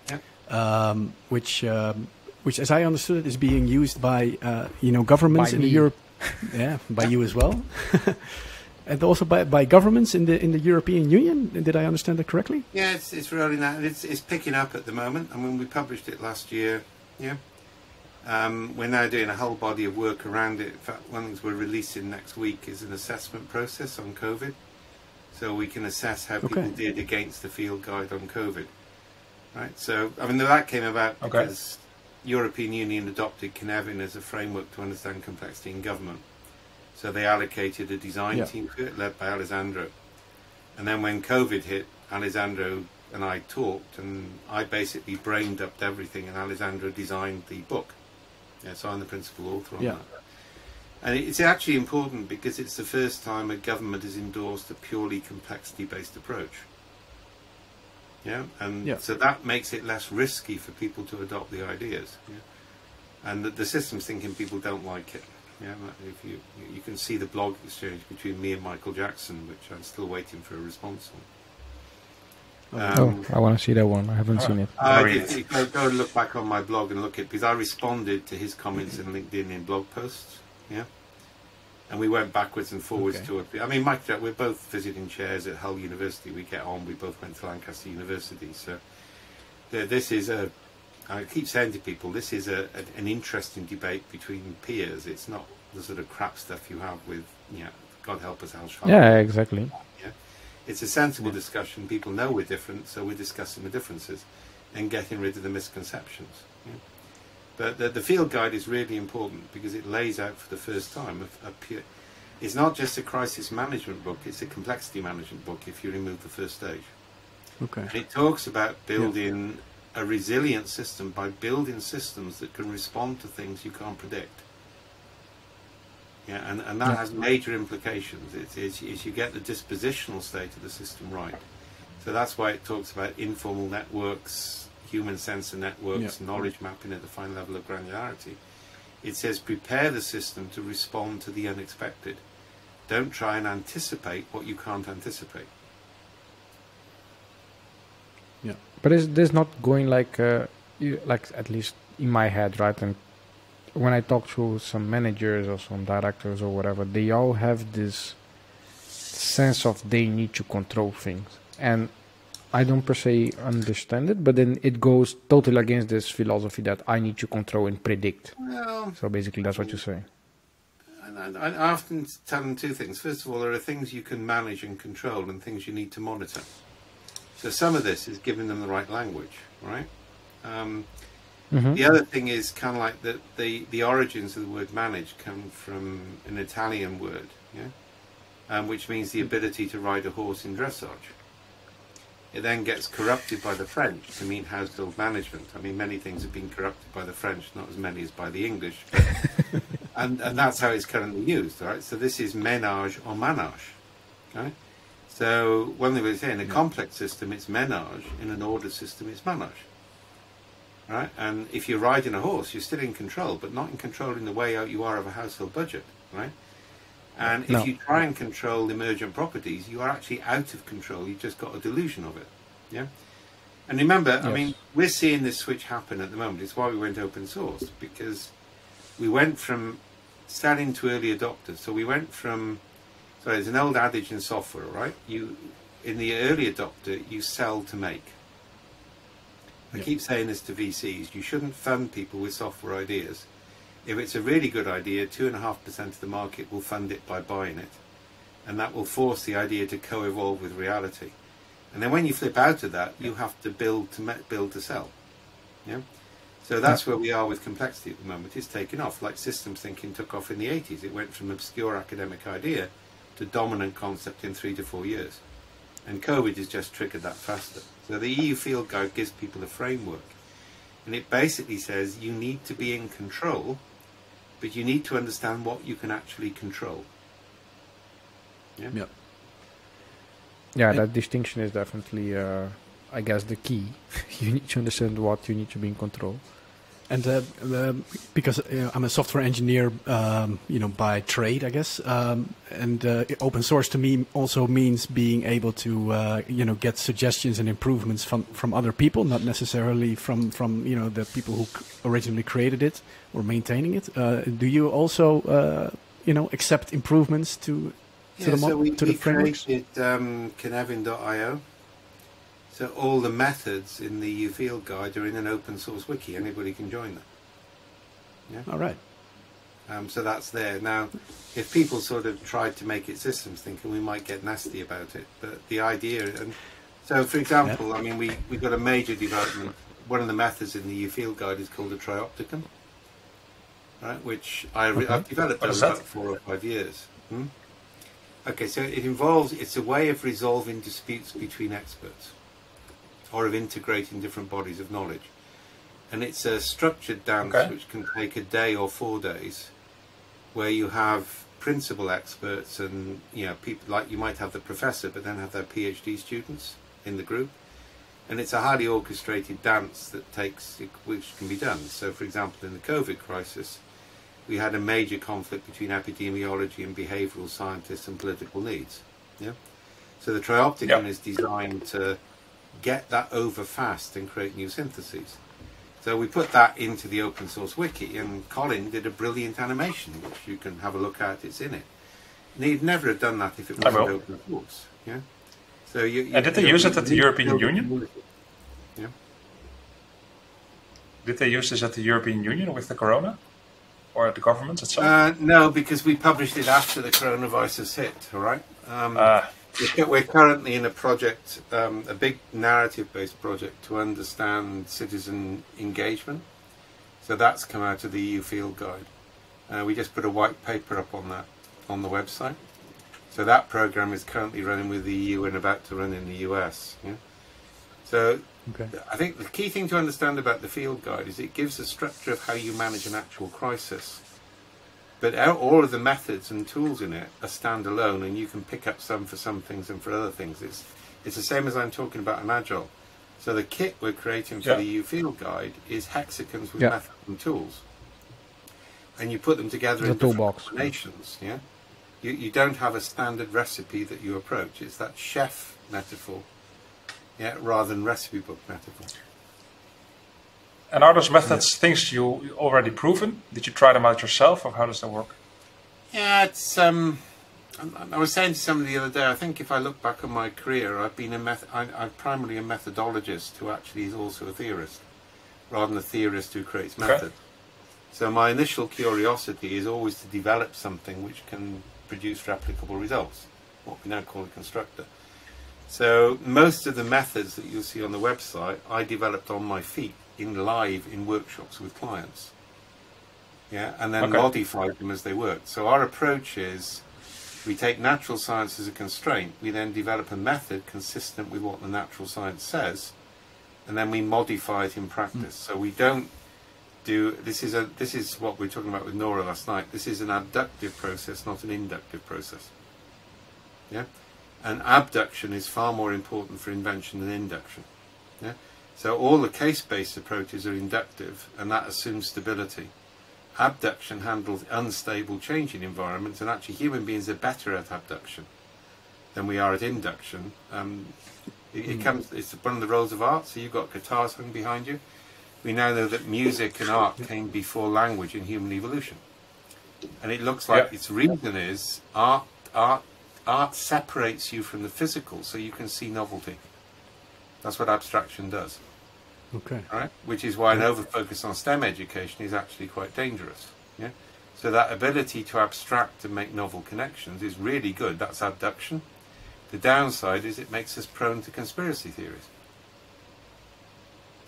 which, as I understood it, is being used by governments in Europe. Yeah, by you as well. And also by governments in the European Union. Did I understand that correctly? Yeah, it's rolling out. It's picking up at the moment. I mean, we published it last year. Yeah, we're now doing a whole body of work around it. In fact, one of the things we're releasing next week is an assessment process on COVID, so we can assess how people did against the field guide on COVID. Right. So I mean, that came about because European Union adopted Kuh-nev-in as a framework to understand complexity in government. So they allocated a design team to it, led by Alessandro. And then when COVID hit, Alessandro and I talked, and I basically brain-dumped everything, and Alessandro designed the book. Yeah, so I'm the principal author on that. And it's actually important because it's the first time a government has endorsed a purely complexity-based approach. Yeah, and so that makes it less risky for people to adopt the ideas. Yeah? And the systems thinking people don't like it. Yeah, if you can see the blog exchange between me and Michael Jackson, which I'm still waiting for a response on. I want to see that one. I haven't seen it. Go and look back on my blog and look at, because I responded to his comments in LinkedIn in blog posts. Yeah, and we went backwards and forwards to it. I mean, Mike, we're both visiting chairs at Hull University. We get on. We both went to Lancaster University. So this is I keep saying to people, this is an interesting debate between peers. It's not the sort of crap stuff you have with, God help us, Al Sharpton. Yeah, exactly. Yeah, it's a sensible discussion. People know we're different, so we're discussing the differences and getting rid of the misconceptions. Yeah? But the field guide is really important because it lays out for the first time it's not just a crisis management book, it's a complexity management book if you remove the first stage. Okay. And it talks about building a resilient system by building systems that can respond to things you can't predict. Yeah, and that has major implications. It's you get the dispositional state of the system right. So that's why it talks about informal networks, human sensor networks, knowledge mapping at the fine level of granularity. It says prepare the system to respond to the unexpected. Don't try and anticipate what you can't anticipate. Yeah. But is this not going like at least in my head, right? And when I talk to some managers or some directors or whatever, they all have this sense of they need to control things. And I don't per se understand it, but then it goes totally against this philosophy that I need to control and predict. Well, so basically that's what you're saying. I often tell them two things. First of all, there are things you can manage and control and things you need to monitor. So some of this is giving them the right language, right? The other thing is kind of like that the origins of the word manage come from an Italian word, which means the ability to ride a horse in dressage. It then gets corrupted by the French to mean household management. I mean, many things have been corrupted by the French, not as many as by the English. and that's how it's currently used, right? So this is ménage or manage, okay? So one thing we say, in a complex system, it's ménage. In an ordered system, it's manage, right? And if you're riding a horse, you're still in control, but not in control in the way out you are of a household budget, right? And if you try and control emergent properties, you are actually out of control. You've just got a delusion of it, yeah? And remember, I mean, we're seeing this switch happen at the moment. It's why we went open source, because we went from starting to early adopters. So we went from, so there's an old adage in software, right? In the early adopter, you sell to make. I keep saying this to VCs. You shouldn't fund people with software ideas. If it's a really good idea, 2.5% of the market will fund it by buying it. And that will force the idea to co-evolve with reality. And then when you flip out of that, you have to build to sell. Yeah. So that's where we are with complexity at the moment. It's taken off, like systems thinking took off in the 80s. It went from obscure academic idea to dominant concept in 3 to 4 years. And COVID has just triggered that faster. So the EU Field Guide gives people a framework. And it basically says you need to be in control, but you need to understand what you can actually control. Yeah, that distinction is definitely, I guess, the key. You need to understand what you need to be in control. And because I'm a software engineer, by trade, I guess, and open source to me also means being able to, get suggestions and improvements from other people, not necessarily from the people who originally created it or maintaining it. Do you also, accept improvements to the framework? We created kuh-nev-in.io. So all the methods in the EU Field Guide are in an open source wiki. Anybody can join them. Yeah. All right. So that's there. Now, if people sort of tried to make it systems thinking, we might get nasty about it. But the idea, and so for example, I mean, we got a major development. One of the methods in the EU Field Guide is called a Triopticum, right? Which I've developed over about 4 or 5 years. Okay, so it's a way of resolving disputes between experts, or of integrating different bodies of knowledge. And it's a structured dance which can take a day or 4 days, where you have principal experts and people like you might have the professor, but then have their PhD students in the group. And it's a highly orchestrated dance which can be done. So for example, in the COVID crisis, we had a major conflict between epidemiology and behavioral scientists and political needs. Yeah. So the Triopticum is designed to get that over fast and create new syntheses. So we put that into the open source wiki, and Colin did a brilliant animation, which you can have a look at. It's in it. And he'd never have done that if it wasn't open source. Yeah. So and did they use it at the European Union? Yeah. Did they use this at the European Union with the corona? Or at the government itself? No, because we published it after the coronavirus hit, all right? We're currently in a project, a big narrative-based project to understand citizen engagement. So that's come out of the EU Field Guide. We just put a white paper up on that on the website. So that program is currently running with the EU and about to run in the US. Yeah? So I think the key thing to understand about the Field Guide is it gives a structure of how you manage an actual crisis. But all of the methods and tools in it are standalone, and you can pick up some for some things and for other things. It's the same as I'm talking about an Agile. So the kit we're creating for the EU Field Guide is hexagons with methods and tools. And you put them together in different combinations. Yeah? You don't have a standard recipe that you approach. It's that chef metaphor, rather than recipe book metaphor. And are those methods things you already proven? Did you try them out yourself, or how does that work? Yeah, it's I was saying to somebody the other day, I think if I look back on my career, I've been I'm primarily a methodologist who actually is also a theorist, rather than a theorist who creates method. So my initial curiosity is always to develop something which can produce replicable results, what we now call a constructor. So most of the methods that you'll see on the website, I developed on my feet, in workshops with clients. Yeah, and then modified them as they worked. So our approach is, we take natural science as a constraint, we then develop a method consistent with what the natural science says, and then we modify it in practice. So we don't do, this is what we were talking about with Nora last night, this is an abductive process, not an inductive process. Yeah? And abduction is far more important for invention than induction. Yeah? So all the case-based approaches are inductive, and that assumes stability. Abduction handles unstable changing environments, and actually human beings are better at abduction than we are at induction. It's one of the roles of art. So you've got guitars hung behind you. We now know that music and art came before language in human evolution, and it looks like its reason is art separates you from the physical, so you can see novelty. That's what abstraction does. Okay. Right? Which is why an over-focus on STEM education is actually quite dangerous. Yeah. So that ability to abstract and make novel connections is really good. That's abduction. The downside is it makes us prone to conspiracy theories.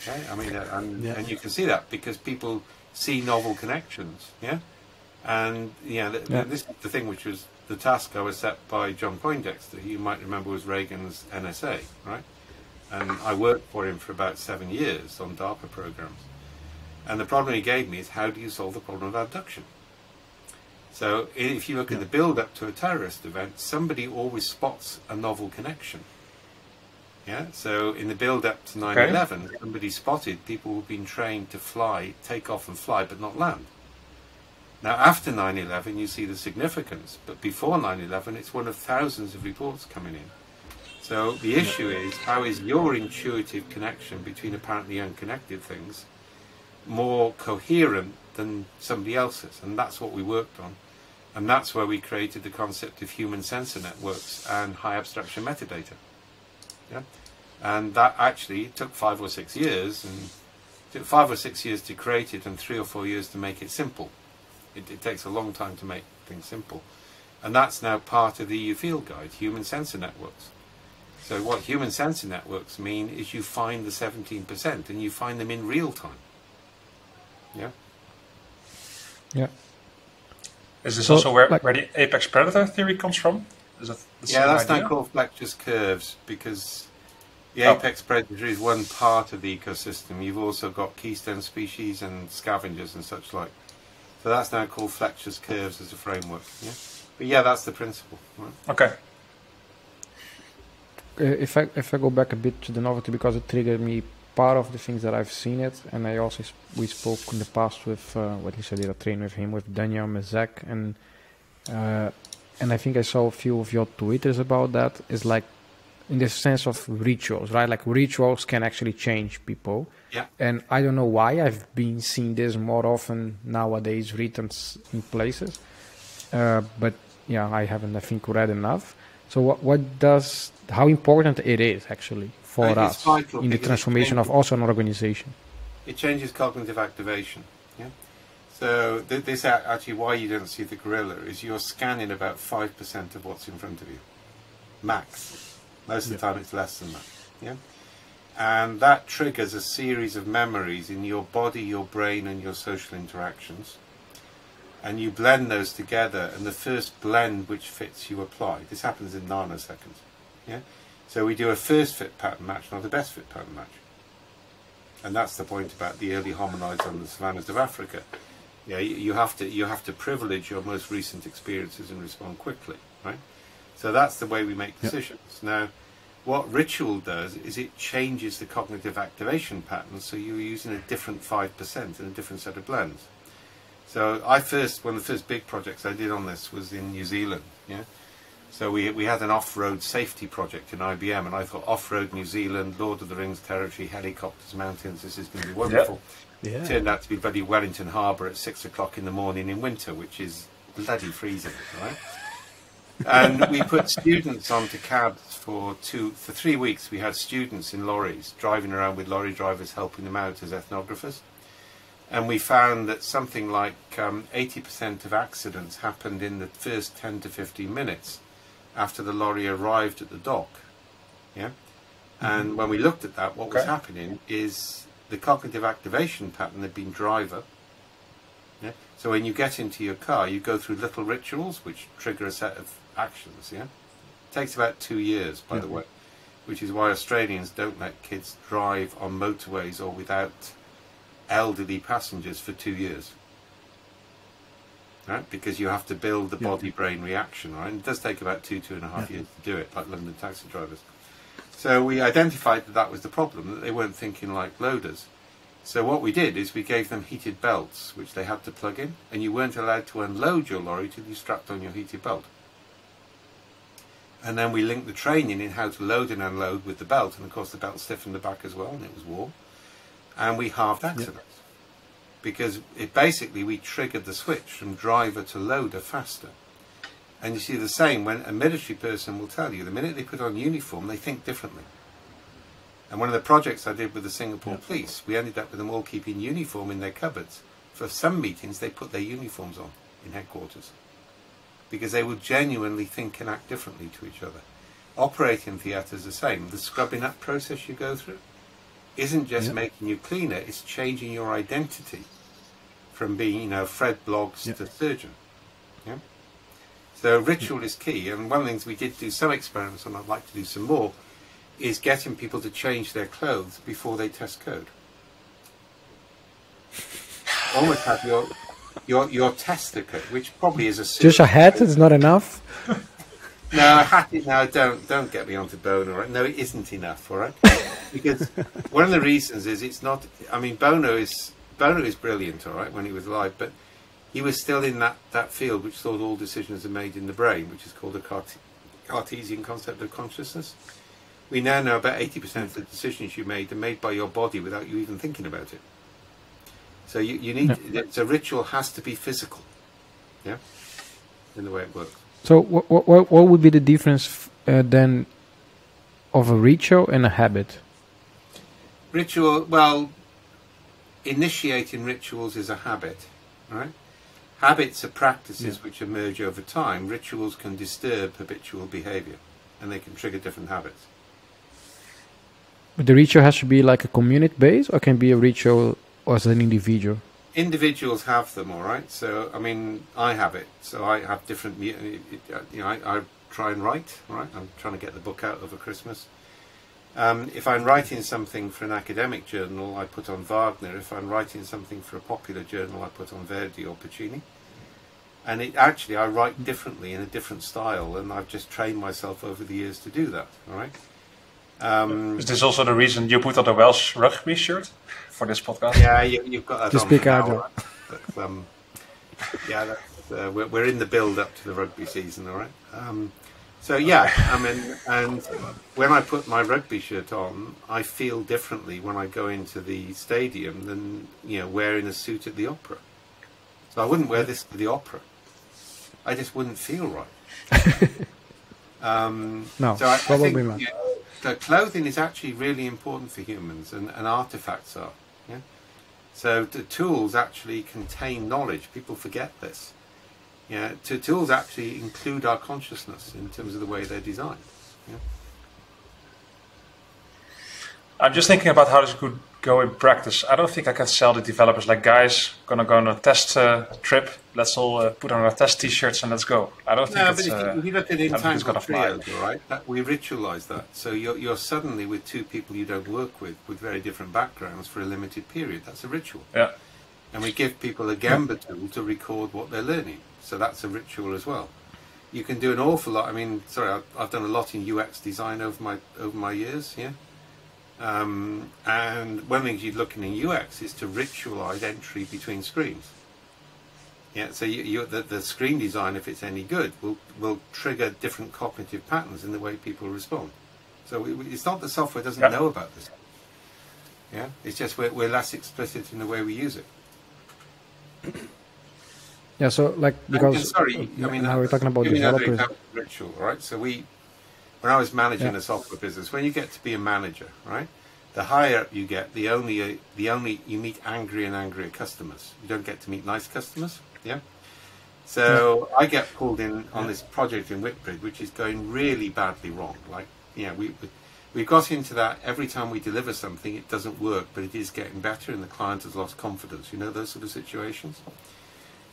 Okay. I mean, and you can see that because people see novel connections. Yeah. And this is the thing, which was the task I was set by John Poindexter, who you might remember was Reagan's NSA, right? And I worked for him for about 7 years on DARPA programs. And the problem he gave me is, how do you solve the problem of abduction? So if you look at the build-up to a terrorist event, somebody always spots a novel connection. Yeah. So in the build-up to 9/11, somebody spotted people who've been trained to fly, take off and fly, but not land. Now after 9/11, you see the significance, but before 9/11, it's one of thousands of reports coming in. So the issue is, how is your intuitive connection between apparently unconnected things more coherent than somebody else's? And that's what we worked on. And that's where we created the concept of human sensor networks and high abstraction metadata. Yeah? And that actually took 5 or 6 years, and it took 5 or 6 years to create it and 3 or 4 years to make it simple. It takes a long time to make things simple. And that's now part of the EU Field Guide, human sensor networks. So what human sensor networks mean is you find the 17% and you find them in real time. Yeah? Yeah. Is this also where the apex predator theory comes from? Is that the same that's idea? now called Fletcher's curves, because the apex predator is one part of the ecosystem. You've also got keystone species and scavengers and such like. So that's now called Fletcher's curves as a framework. Yeah? But yeah, that's the principle. Right? Okay. If I go back a bit to the novelty, because it triggered me, part of the things that I've seen it, and I also we spoke in the past with at least I did a train with him, with Daniel Mezek, and I think I saw a few of your Twitters about that. Is like in the sense of rituals, right? Like rituals can actually change people. Yeah. And I don't know why I've been seeing this more often nowadays written in places, but yeah, I haven't, I think, read enough. So how important it is actually for us in the transformation of also an organization? It changes cognitive activation. Yeah. So this actually, why you don't see the gorilla is you're scanning about 5% of what's in front of you, max. Most of the time it's less than that. Yeah. And that triggers a series of memories in your body, your brain, and your social interactions. And you blend those together, and the first blend which fits you apply. This happens in nanoseconds. Yeah? So we do a first fit pattern match, not a best fit pattern match. And that's the point about the early hominids on the savannas of Africa. Yeah, you have to privilege your most recent experiences and respond quickly, right? So that's the way we make decisions. Now, what ritual does is it changes the cognitive activation pattern, so you're using a different 5% in a different set of blends. So one of the first big projects I did on this was in New Zealand. Yeah, so we had an off-road safety project in IBM, and I thought off-road New Zealand, Lord of the Rings territory, helicopters, mountains. This is going to be wonderful. Yeah. Turned out to be bloody Wellington Harbour at 6 o'clock in the morning in winter, which is bloody freezing, right? And we put students onto cabs for 3 weeks. We had students in lorries driving around with lorry drivers helping them out as ethnographers. And we found that something like 80% of accidents happened in the first 10 to 15 minutes after the lorry arrived at the dock. Yeah. And when we looked at that, what was happening is the cognitive activation pattern had been driver. Yeah. So when you get into your car, you go through little rituals which trigger a set of actions. Yeah. It takes about 2 years, by the way, which is why Australians don't let kids drive on motorways or without elderly passengers for 2 years. Right? Because you have to build the body-brain reaction. Right? And it does take about 2.5 years to do it, like London taxi drivers. So we identified that that was the problem, that they weren't thinking like loaders. So what we did is we gave them heated belts, which they had to plug in, and you weren't allowed to unload your lorry till you strapped on your heated belt. And then we linked the training in how to load and unload with the belt, and of course the belt stiffened the back as well, and it was warm. And we halved accidents. Because it basically, we triggered the switch from driver to loader faster. And you see the same when a military person will tell you, the minute they put on uniform, they think differently. And one of the projects I did with the Singapore police, we ended up with them all keeping uniform in their cupboards. For some meetings, they put their uniforms on in headquarters. Because they would genuinely think and act differently to each other. Operating theatre is the same. The scrubbing up process you go through isn't just making you cleaner, it's changing your identity from being, you know, Fred Bloggs to surgeon. Yeah? So ritual is key, and one of the things we did do some experiments, and I'd like to do some more, is getting people to change their clothes before they test code. Almost have your tester code, which probably is a suit. Just a hat is not enough. No, a hat is, no, don't get me onto Bono, right? No, it isn't enough, all right? Because one of the reasons is it's not. I mean, Bono is brilliant, all right, when he was alive, but he was still in that field which thought all decisions are made in the brain, which is called the Artesian concept of consciousness. We now know about 80% of the decisions you made are made by your body without you even thinking about it. So you need, so ritual has to be physical, yeah, in the way it works. So what would be the difference then of a ritual and a habit? Ritual, well, initiating rituals is a habit, right? Habits are practices which emerge over time. Rituals can disturb habitual behavior, and they can trigger different habits. But the ritual has to be like a community base, or can be a ritual as an individual? Individuals have them, all right. So, I mean, I have it. So I have different, you know, I try and write, all right. I'm trying to get the book out over Christmas. If I'm writing something for an academic journal, I put on Wagner. If I'm writing something for a popular journal, I put on Verdi or Puccini. And actually, I write differently in a different style, and I've just trained myself over the years to do that, all right. Is this also the reason you put on the Welsh rugby shirt for this podcast? Yeah, you've got that. To speak out. But, yeah, that's, we're in the build-up to the rugby season, all right. So yeah, I mean, and when I put my rugby shirt on, I feel differently when I go into the stadium than, you know, wearing a suit at the opera. So I wouldn't wear this to the opera. I just wouldn't feel right. No, so I probably think, not. You know, so clothing is actually really important for humans, and artifacts are. Yeah. So the tools actually contain knowledge. People forget this. Yeah, tools actually include our consciousness in terms of the way they're designed. Yeah. I'm just thinking about how this could go in practice. I don't think I can sell the developers like, guys, gonna go on a test trip. Let's all put on our test T-shirts and let's go. I don't think it's. If you look at Entangled Trios, all right, we ritualize that. So you're suddenly with two people you don't work with very different backgrounds for a limited period. That's a ritual. Yeah. And we give people a Gamba tool to record what they're learning. So that's a ritual as well. You can do an awful lot. I mean, sorry, I've done a lot in UX design over my years, yeah. And one of the things you're looking in UX is to ritualize entry between screens. Yeah, so the screen design, if it's any good, will trigger different cognitive patterns in the way people respond. So it's not that software doesn't know about this. Yeah, it's just we're less explicit in the way we use it. Yeah, so like, because sorry, I mean, now we're talking about developers. Ritual, right? So when I was managing a software business, when you get to be a manager, right, the higher up you get, the only you meet angry and angrier customers. You don't get to meet nice customers. Yeah. So I get pulled in on this project in Whitbread, which is going really badly wrong. Like, we got into that every time we deliver something, it doesn't work, but it is getting better, and the client has lost confidence. You know, those sort of situations.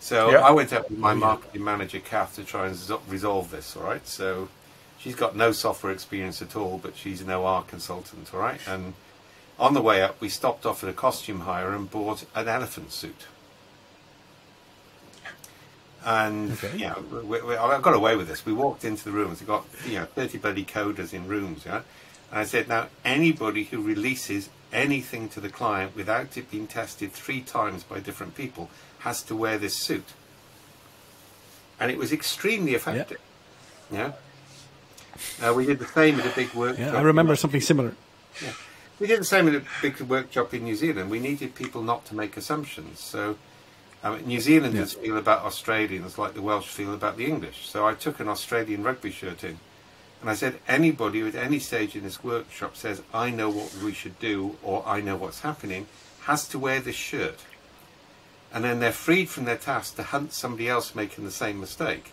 So I went up with my marketing manager, Kath, to try and resolve this. All right. So she's got no software experience at all, but she's an OR consultant. All right. And on the way up, we stopped off at a costume hire and bought an elephant suit. And I got away with this. We walked into the rooms. We got 30 bloody coders in rooms. Yeah, and I said, now anybody who releases anything to the client without it being tested 3 times by different people has to wear this suit. And it was extremely effective. Yeah. We did the same at a big workshop. Yeah, I remember something similar. Yeah. We did the same at a big workshop in New Zealand. We needed people not to make assumptions. So New Zealanders feel about Australians like the Welsh feel about the English. So I took an Australian rugby shirt in, and I said, anybody who at any stage in this workshop says, I know what we should do, or I know what's happening, has to wear this shirt. And then they're freed from their task to hunt somebody else making the same mistake.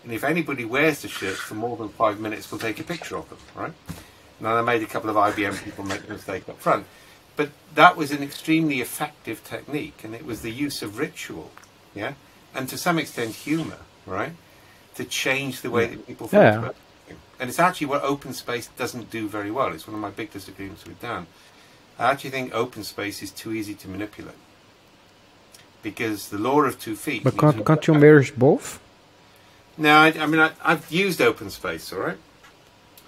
And if anybody wears the shirt for more than 5 minutes, we'll take a picture of them, right? Now, I made a couple of IBM people make the mistake up front. But that was an extremely effective technique, and it was the use of ritual, and to some extent humour, right, to change the way that people think about it. And it's actually what open space doesn't do very well. It's one of my big disagreements with Dan. I actually think open space is too easy to manipulate, because the law of 2 feet... But can't you merge both? No, I mean, I've used open space, all right?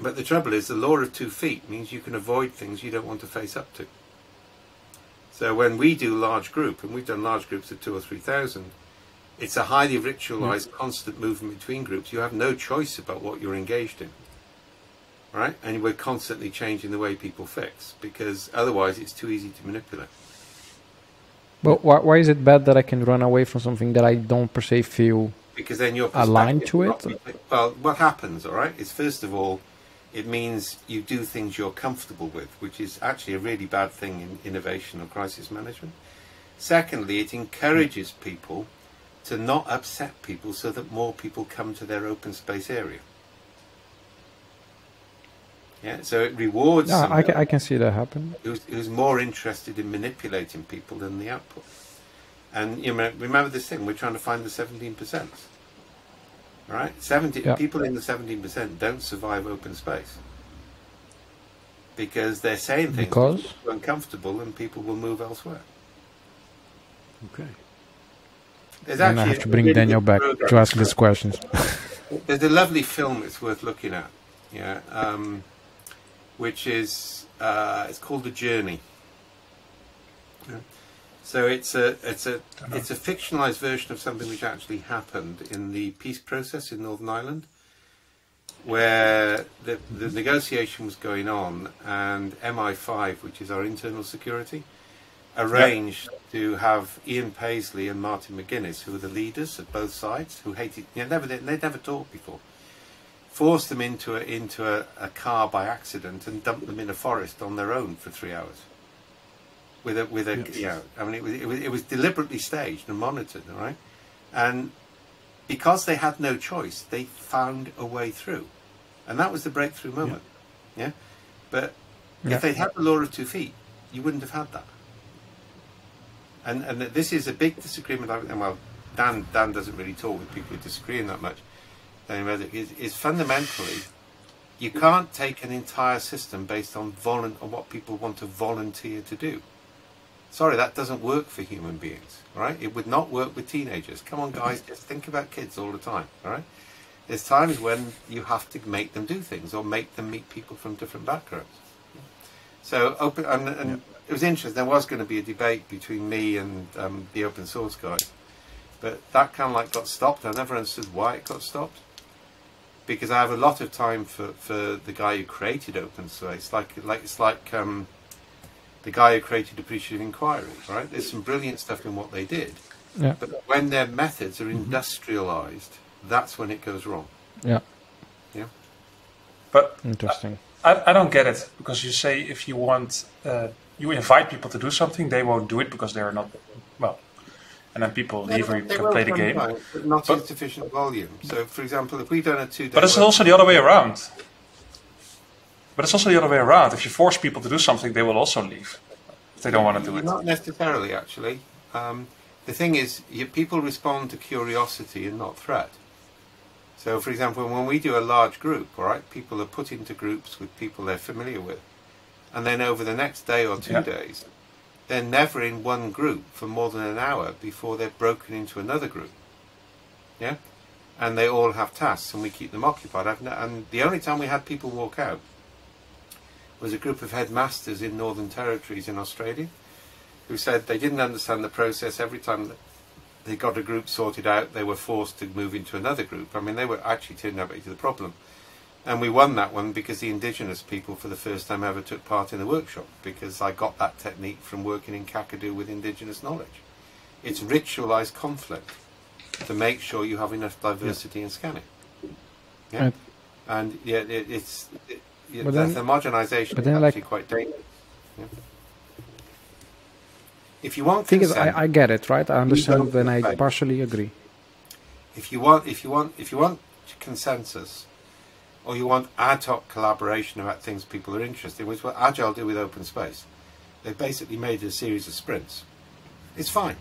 But the trouble is, the law of 2 feet means you can avoid things you don't want to face up to. So when we do large group, and we've done large groups of 2,000 or 3,000, it's a highly ritualized, constant movement between groups. You have no choice about what you're engaged in, right? And we're constantly changing the way people fix, because otherwise it's too easy to manipulate. But why is it bad that I can run away from something that I don't per se feel because then you're aligned to it? Well, what happens, all right, is first of all, it means you do things you're comfortable with, which is actually a really bad thing in innovation or crisis management. Secondly, it encourages people to not upset people so that more people come to their open space area. Yeah, so it rewards someone I can see that happen. who's more interested in manipulating people than the output. And remember this thing, we're trying to find the 17%. Right? People in the 17% don't survive open space because they're saying things that are uncomfortable, and people will move elsewhere. Okay. And I have to bring Daniel back to ask these questions. There's a lovely film it's worth looking at, which is it's called The Journey. Yeah. So it's a fictionalized version of something which actually happened in the peace process in Northern Ireland, where the negotiation was going on, and MI5, which is our internal security, arranged to have Ian Paisley and Martin McGuinness, who were the leaders at both sides, who hated, they'd never talked before, forced them into a car by accident and dumped them in a forest on their own for 3 hours. It was deliberately staged and monitored, all right? And because they had no choice, they found a way through. And that was the breakthrough moment. Yeah. But if they'd had the law of 2 feet, you wouldn't have had that. And this is a big disagreement. Well, Dan doesn't really talk with people who disagree in that much. Is fundamentally, you can't take an entire system based on what people want to volunteer to do. Sorry, that doesn't work for human beings, right? It would not work with teenagers. Come on, guys, just think about kids all the time, all right? There's times when you have to make them do things or make them meet people from different backgrounds. So it was interesting. There was going to be a debate between me and the open source guys, but that kind of got stopped. I never understood why it got stopped, because I have a lot of time for the guy who created open source. It's like the guy who created appreciative inquiry, right? There's some brilliant stuff in what they did, Yeah. But when their methods are industrialized, that's when it goes wrong. Yeah. Yeah. But interesting. I don't get it, because you say if you want, you invite people to do something, they won't do it because they're not, well, and then people leave or you can play the game. But not in sufficient volume. So, for example, if we've done a 2-day... But it's also the other way around. If you force people to do something, they will also leave if they don't want to do it. Not necessarily, actually. The thing is, people respond to curiosity and not threat. So, for example, when we do a large group, all right, people are put into groups with people they're familiar with. And then over the next day or 2 days, they're never in one group for more than an hour before they're broken into another group. Yeah? And they all have tasks, and we keep them occupied. And the only time we had people walk out was a group of headmasters in Northern Territories in Australia who said they didn't understand the process. Every time they got a group sorted out, they were forced to move into another group. I mean, they were actually turned out to the problem. And we won that one because the indigenous people for the first time ever took part in the workshop, because I got that technique from working in Kakadu with indigenous knowledge. It's ritualized conflict to make sure you have enough diversity in scanning. Yeah? Right. And yeah, the homogenization is actually like, quite dangerous. Yeah? If you want thing consent, is, I get it, right? I understand, and I partially agree. If you want consensus, or you want ad hoc collaboration about things people are interested in, which is what Agile do with open space. They basically made a series of sprints. It's fine.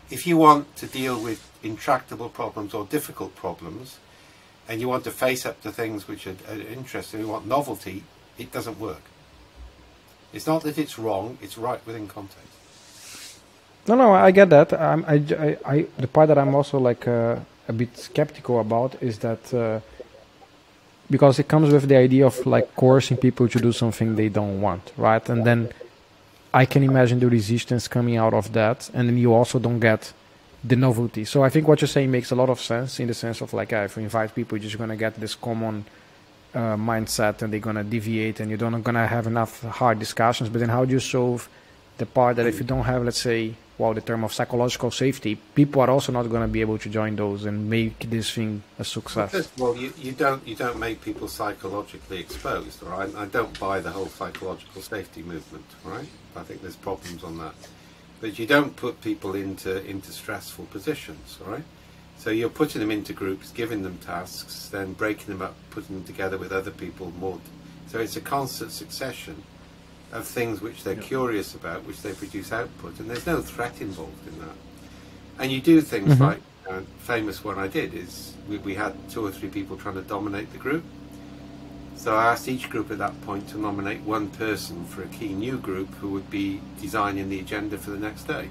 If you want to deal with intractable problems or difficult problems, and you want to face up to things which are interesting, you want novelty, it doesn't work. It's not that it's wrong, it's right within context. No, I get that. The part that I'm also like a bit skeptical about is that because it comes with the idea of like coercing people to do something they don't want, right? And then I can imagine the resistance coming out of that, and then you also don't get the novelty. So I think what you're saying makes a lot of sense, in the sense of like, if you invite people, you're just going to get this common mindset, and they're going to deviate, and you're not going to have enough hard discussions. But then how do you solve the part that if you don't have, let's say, well, the term of psychological safety, people are also not going to be able to join those and make this thing a success? First of all, you don't make people psychologically exposed, all right? I don't buy the whole psychological safety movement, all right? I think there's problems on that. But you don't put people into stressful positions, all right? So you're putting them into groups, giving them tasks, then breaking them up, putting them together with other people more. So it's a constant succession of things which they're curious about, which they produce output, and there's no threat involved in that. And you do things like, famous one I did is we had 2 or 3 people trying to dominate the group. So I asked each group at that point to nominate one person for a key new group who would be designing the agenda for the next day.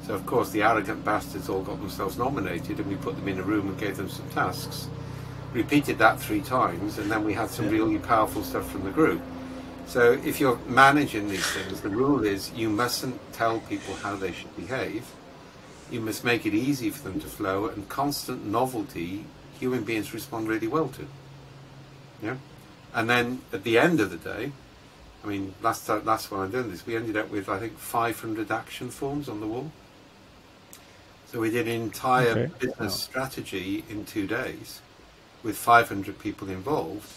So of course the arrogant bastards all got themselves nominated, and we put them in a room and gave them some tasks. Repeated that 3 times, and then we had some really powerful stuff from the group. So if you're managing these things, the rule is you mustn't tell people how they should behave. You must make it easy for them to flow, and constant novelty, human beings respond really well to. Yeah? And then at the end of the day, I mean, last one I did this, we ended up with, I think, 500 action forms on the wall. So we did an entire business strategy in 2 days with 500 people involved.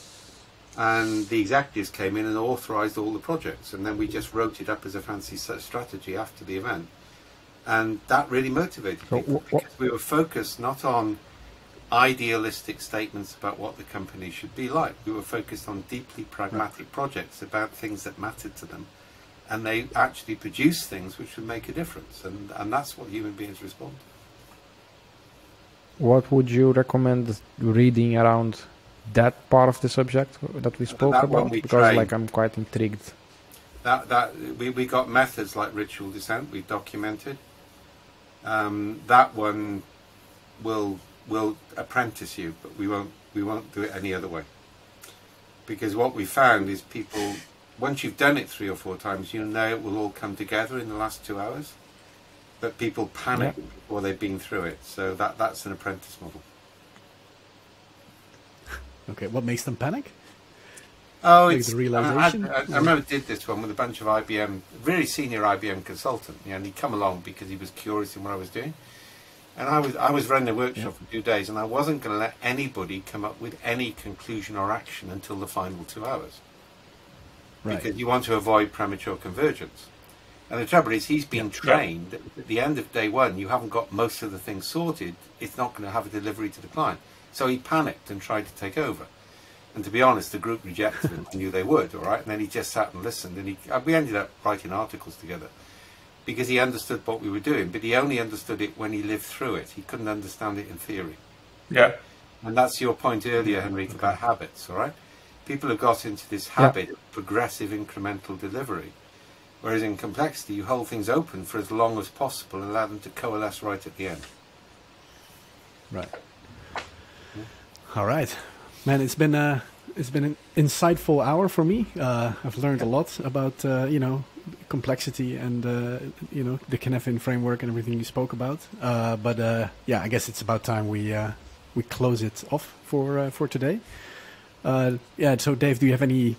And the executives came in and authorized all the projects, and then we just wrote it up as a fancy strategy after the event. And that really motivated people, because we were focused not on idealistic statements about what the company should be like. We were focused on deeply pragmatic projects about things that mattered to them, and they actually produced things which would make a difference, and that's what human beings respond to. What would you recommend reading around that part of the subject that we spoke about? Because like I'm quite intrigued. We got methods like ritual descent we documented. That one will apprentice you, but we won't do it any other way. Because what we found is people, once you've done it 3 or 4 times, you know it will all come together in the last 2 hours. But people panic before they've been through it. So that's an apprentice model. Okay, what makes them panic? Oh, like the realization? I remember did this one with a bunch of IBM, really senior IBM consultant, and he'd come along because he was curious in what I was doing. And I was running a workshop for 2 days, and I wasn't going to let anybody come up with any conclusion or action until the final 2 hours. Right. Because you want to avoid premature convergence. And the trouble is, he's been trained that at the end of day 1, you haven't got most of the things sorted, it's not going to have a delivery to the client. So he panicked and tried to take over. And to be honest, the group rejected him. I knew they would, all right? And then he just sat and listened. And we ended up writing articles together because he understood what we were doing. But he only understood it when he lived through it. He couldn't understand it in theory. Yeah. And that's your point earlier, Henrik, about habits, all right? People have got into this habit of progressive incremental delivery. Whereas in complexity, you hold things open for as long as possible and allow them to coalesce right at the end. Right. All right. Man, it's been an insightful hour for me. I've learned a lot about complexity and the Canefin framework and everything you spoke about. I guess it's about time we close it off for today. So Dave, do you have any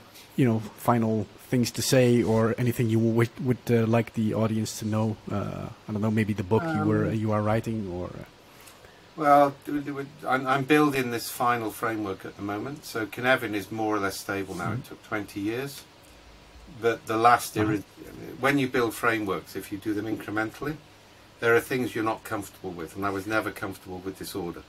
final things to say or anything you would like the audience to know? I don't know, maybe the book you are writing or. Well, I'm building this final framework at the moment. So Cynefin is more or less stable now. It took 20 years. But the last when you build frameworks, if you do them incrementally, there are things you're not comfortable with. And I was never comfortable with disorder.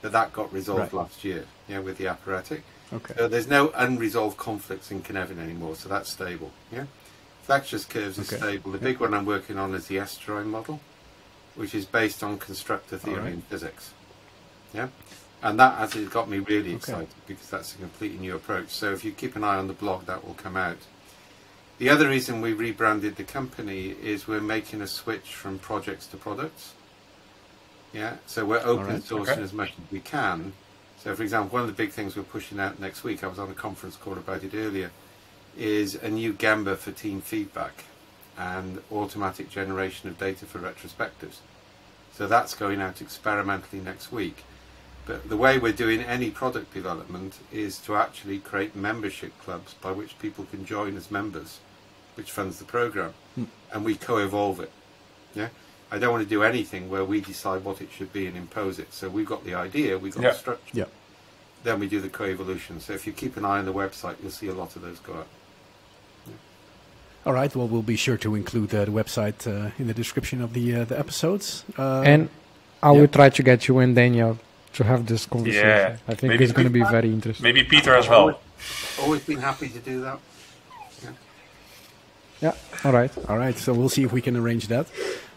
But that got resolved last year, with the apparatic. Okay. So there's no unresolved conflicts in Cynefin anymore, so that's stable. Flexus curves is stable. The big one I'm working on is the estuarine model, which is based on constructor theory in physics. And that has got me really excited because that's a completely new approach. So if you keep an eye on the blog, that will come out. The other reason we rebranded the company is we're making a switch from projects to products. So we're open sourcing as much as we can. So for example, one of the big things we're pushing out next week, I was on a conference call about it earlier, is a new Gemba for team feedback and automatic generation of data for retrospectives. So that's going out experimentally next week. But the way we're doing any product development is to actually create membership clubs by which people can join as members, which funds the program, and we co-evolve it. I don't want to do anything where we decide what it should be and impose it. So we've got the idea, we've got the structure. Then we do the co-evolution. So if you keep an eye on the website, you'll see a lot of those go up. All right. Well, we'll be sure to include the website in the description of the episodes. And I will try to get you and Daniel to have this conversation. Yeah. I think it's going to be very interesting. Maybe Peter as well. Always been happy to do that. Yeah. All right. So we'll see if we can arrange that.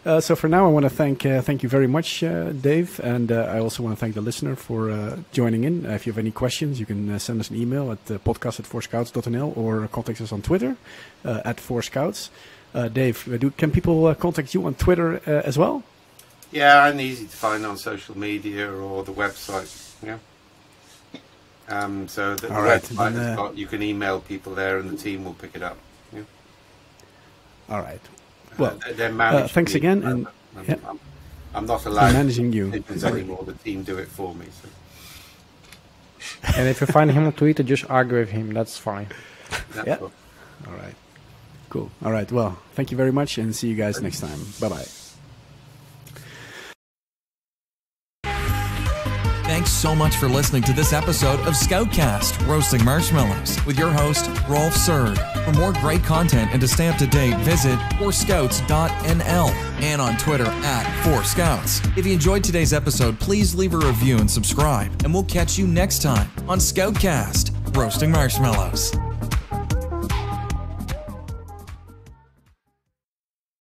So for now, I want to thank you very much, Dave, and I also want to thank the listener for joining in. If you have any questions, you can send us an email at podcast@4scouts.nl or contact us on Twitter @4scouts. Dave, can people contact you on Twitter as well? Yeah, I'm easy to find on social media or the website. So the website has got, you can email people there, and the team will pick it up. All right. Well, thanks again, and I'm not allowed managing you anymore. The team do it for me. So. And if you find him on Twitter, just argue with him. That's fine. Cool. All right. Cool. All right. Well, thank you very much, and see you guys next time. Bye-bye. Thanks so much for listening to this episode of Scoutcast, Roasting Marshmallows, with your host, Rolf Surd. For more great content and to stay up to date, visit 4scouts.nl and on Twitter @4scouts. If you enjoyed today's episode, please leave a review and subscribe, and we'll catch you next time on Scoutcast, Roasting Marshmallows.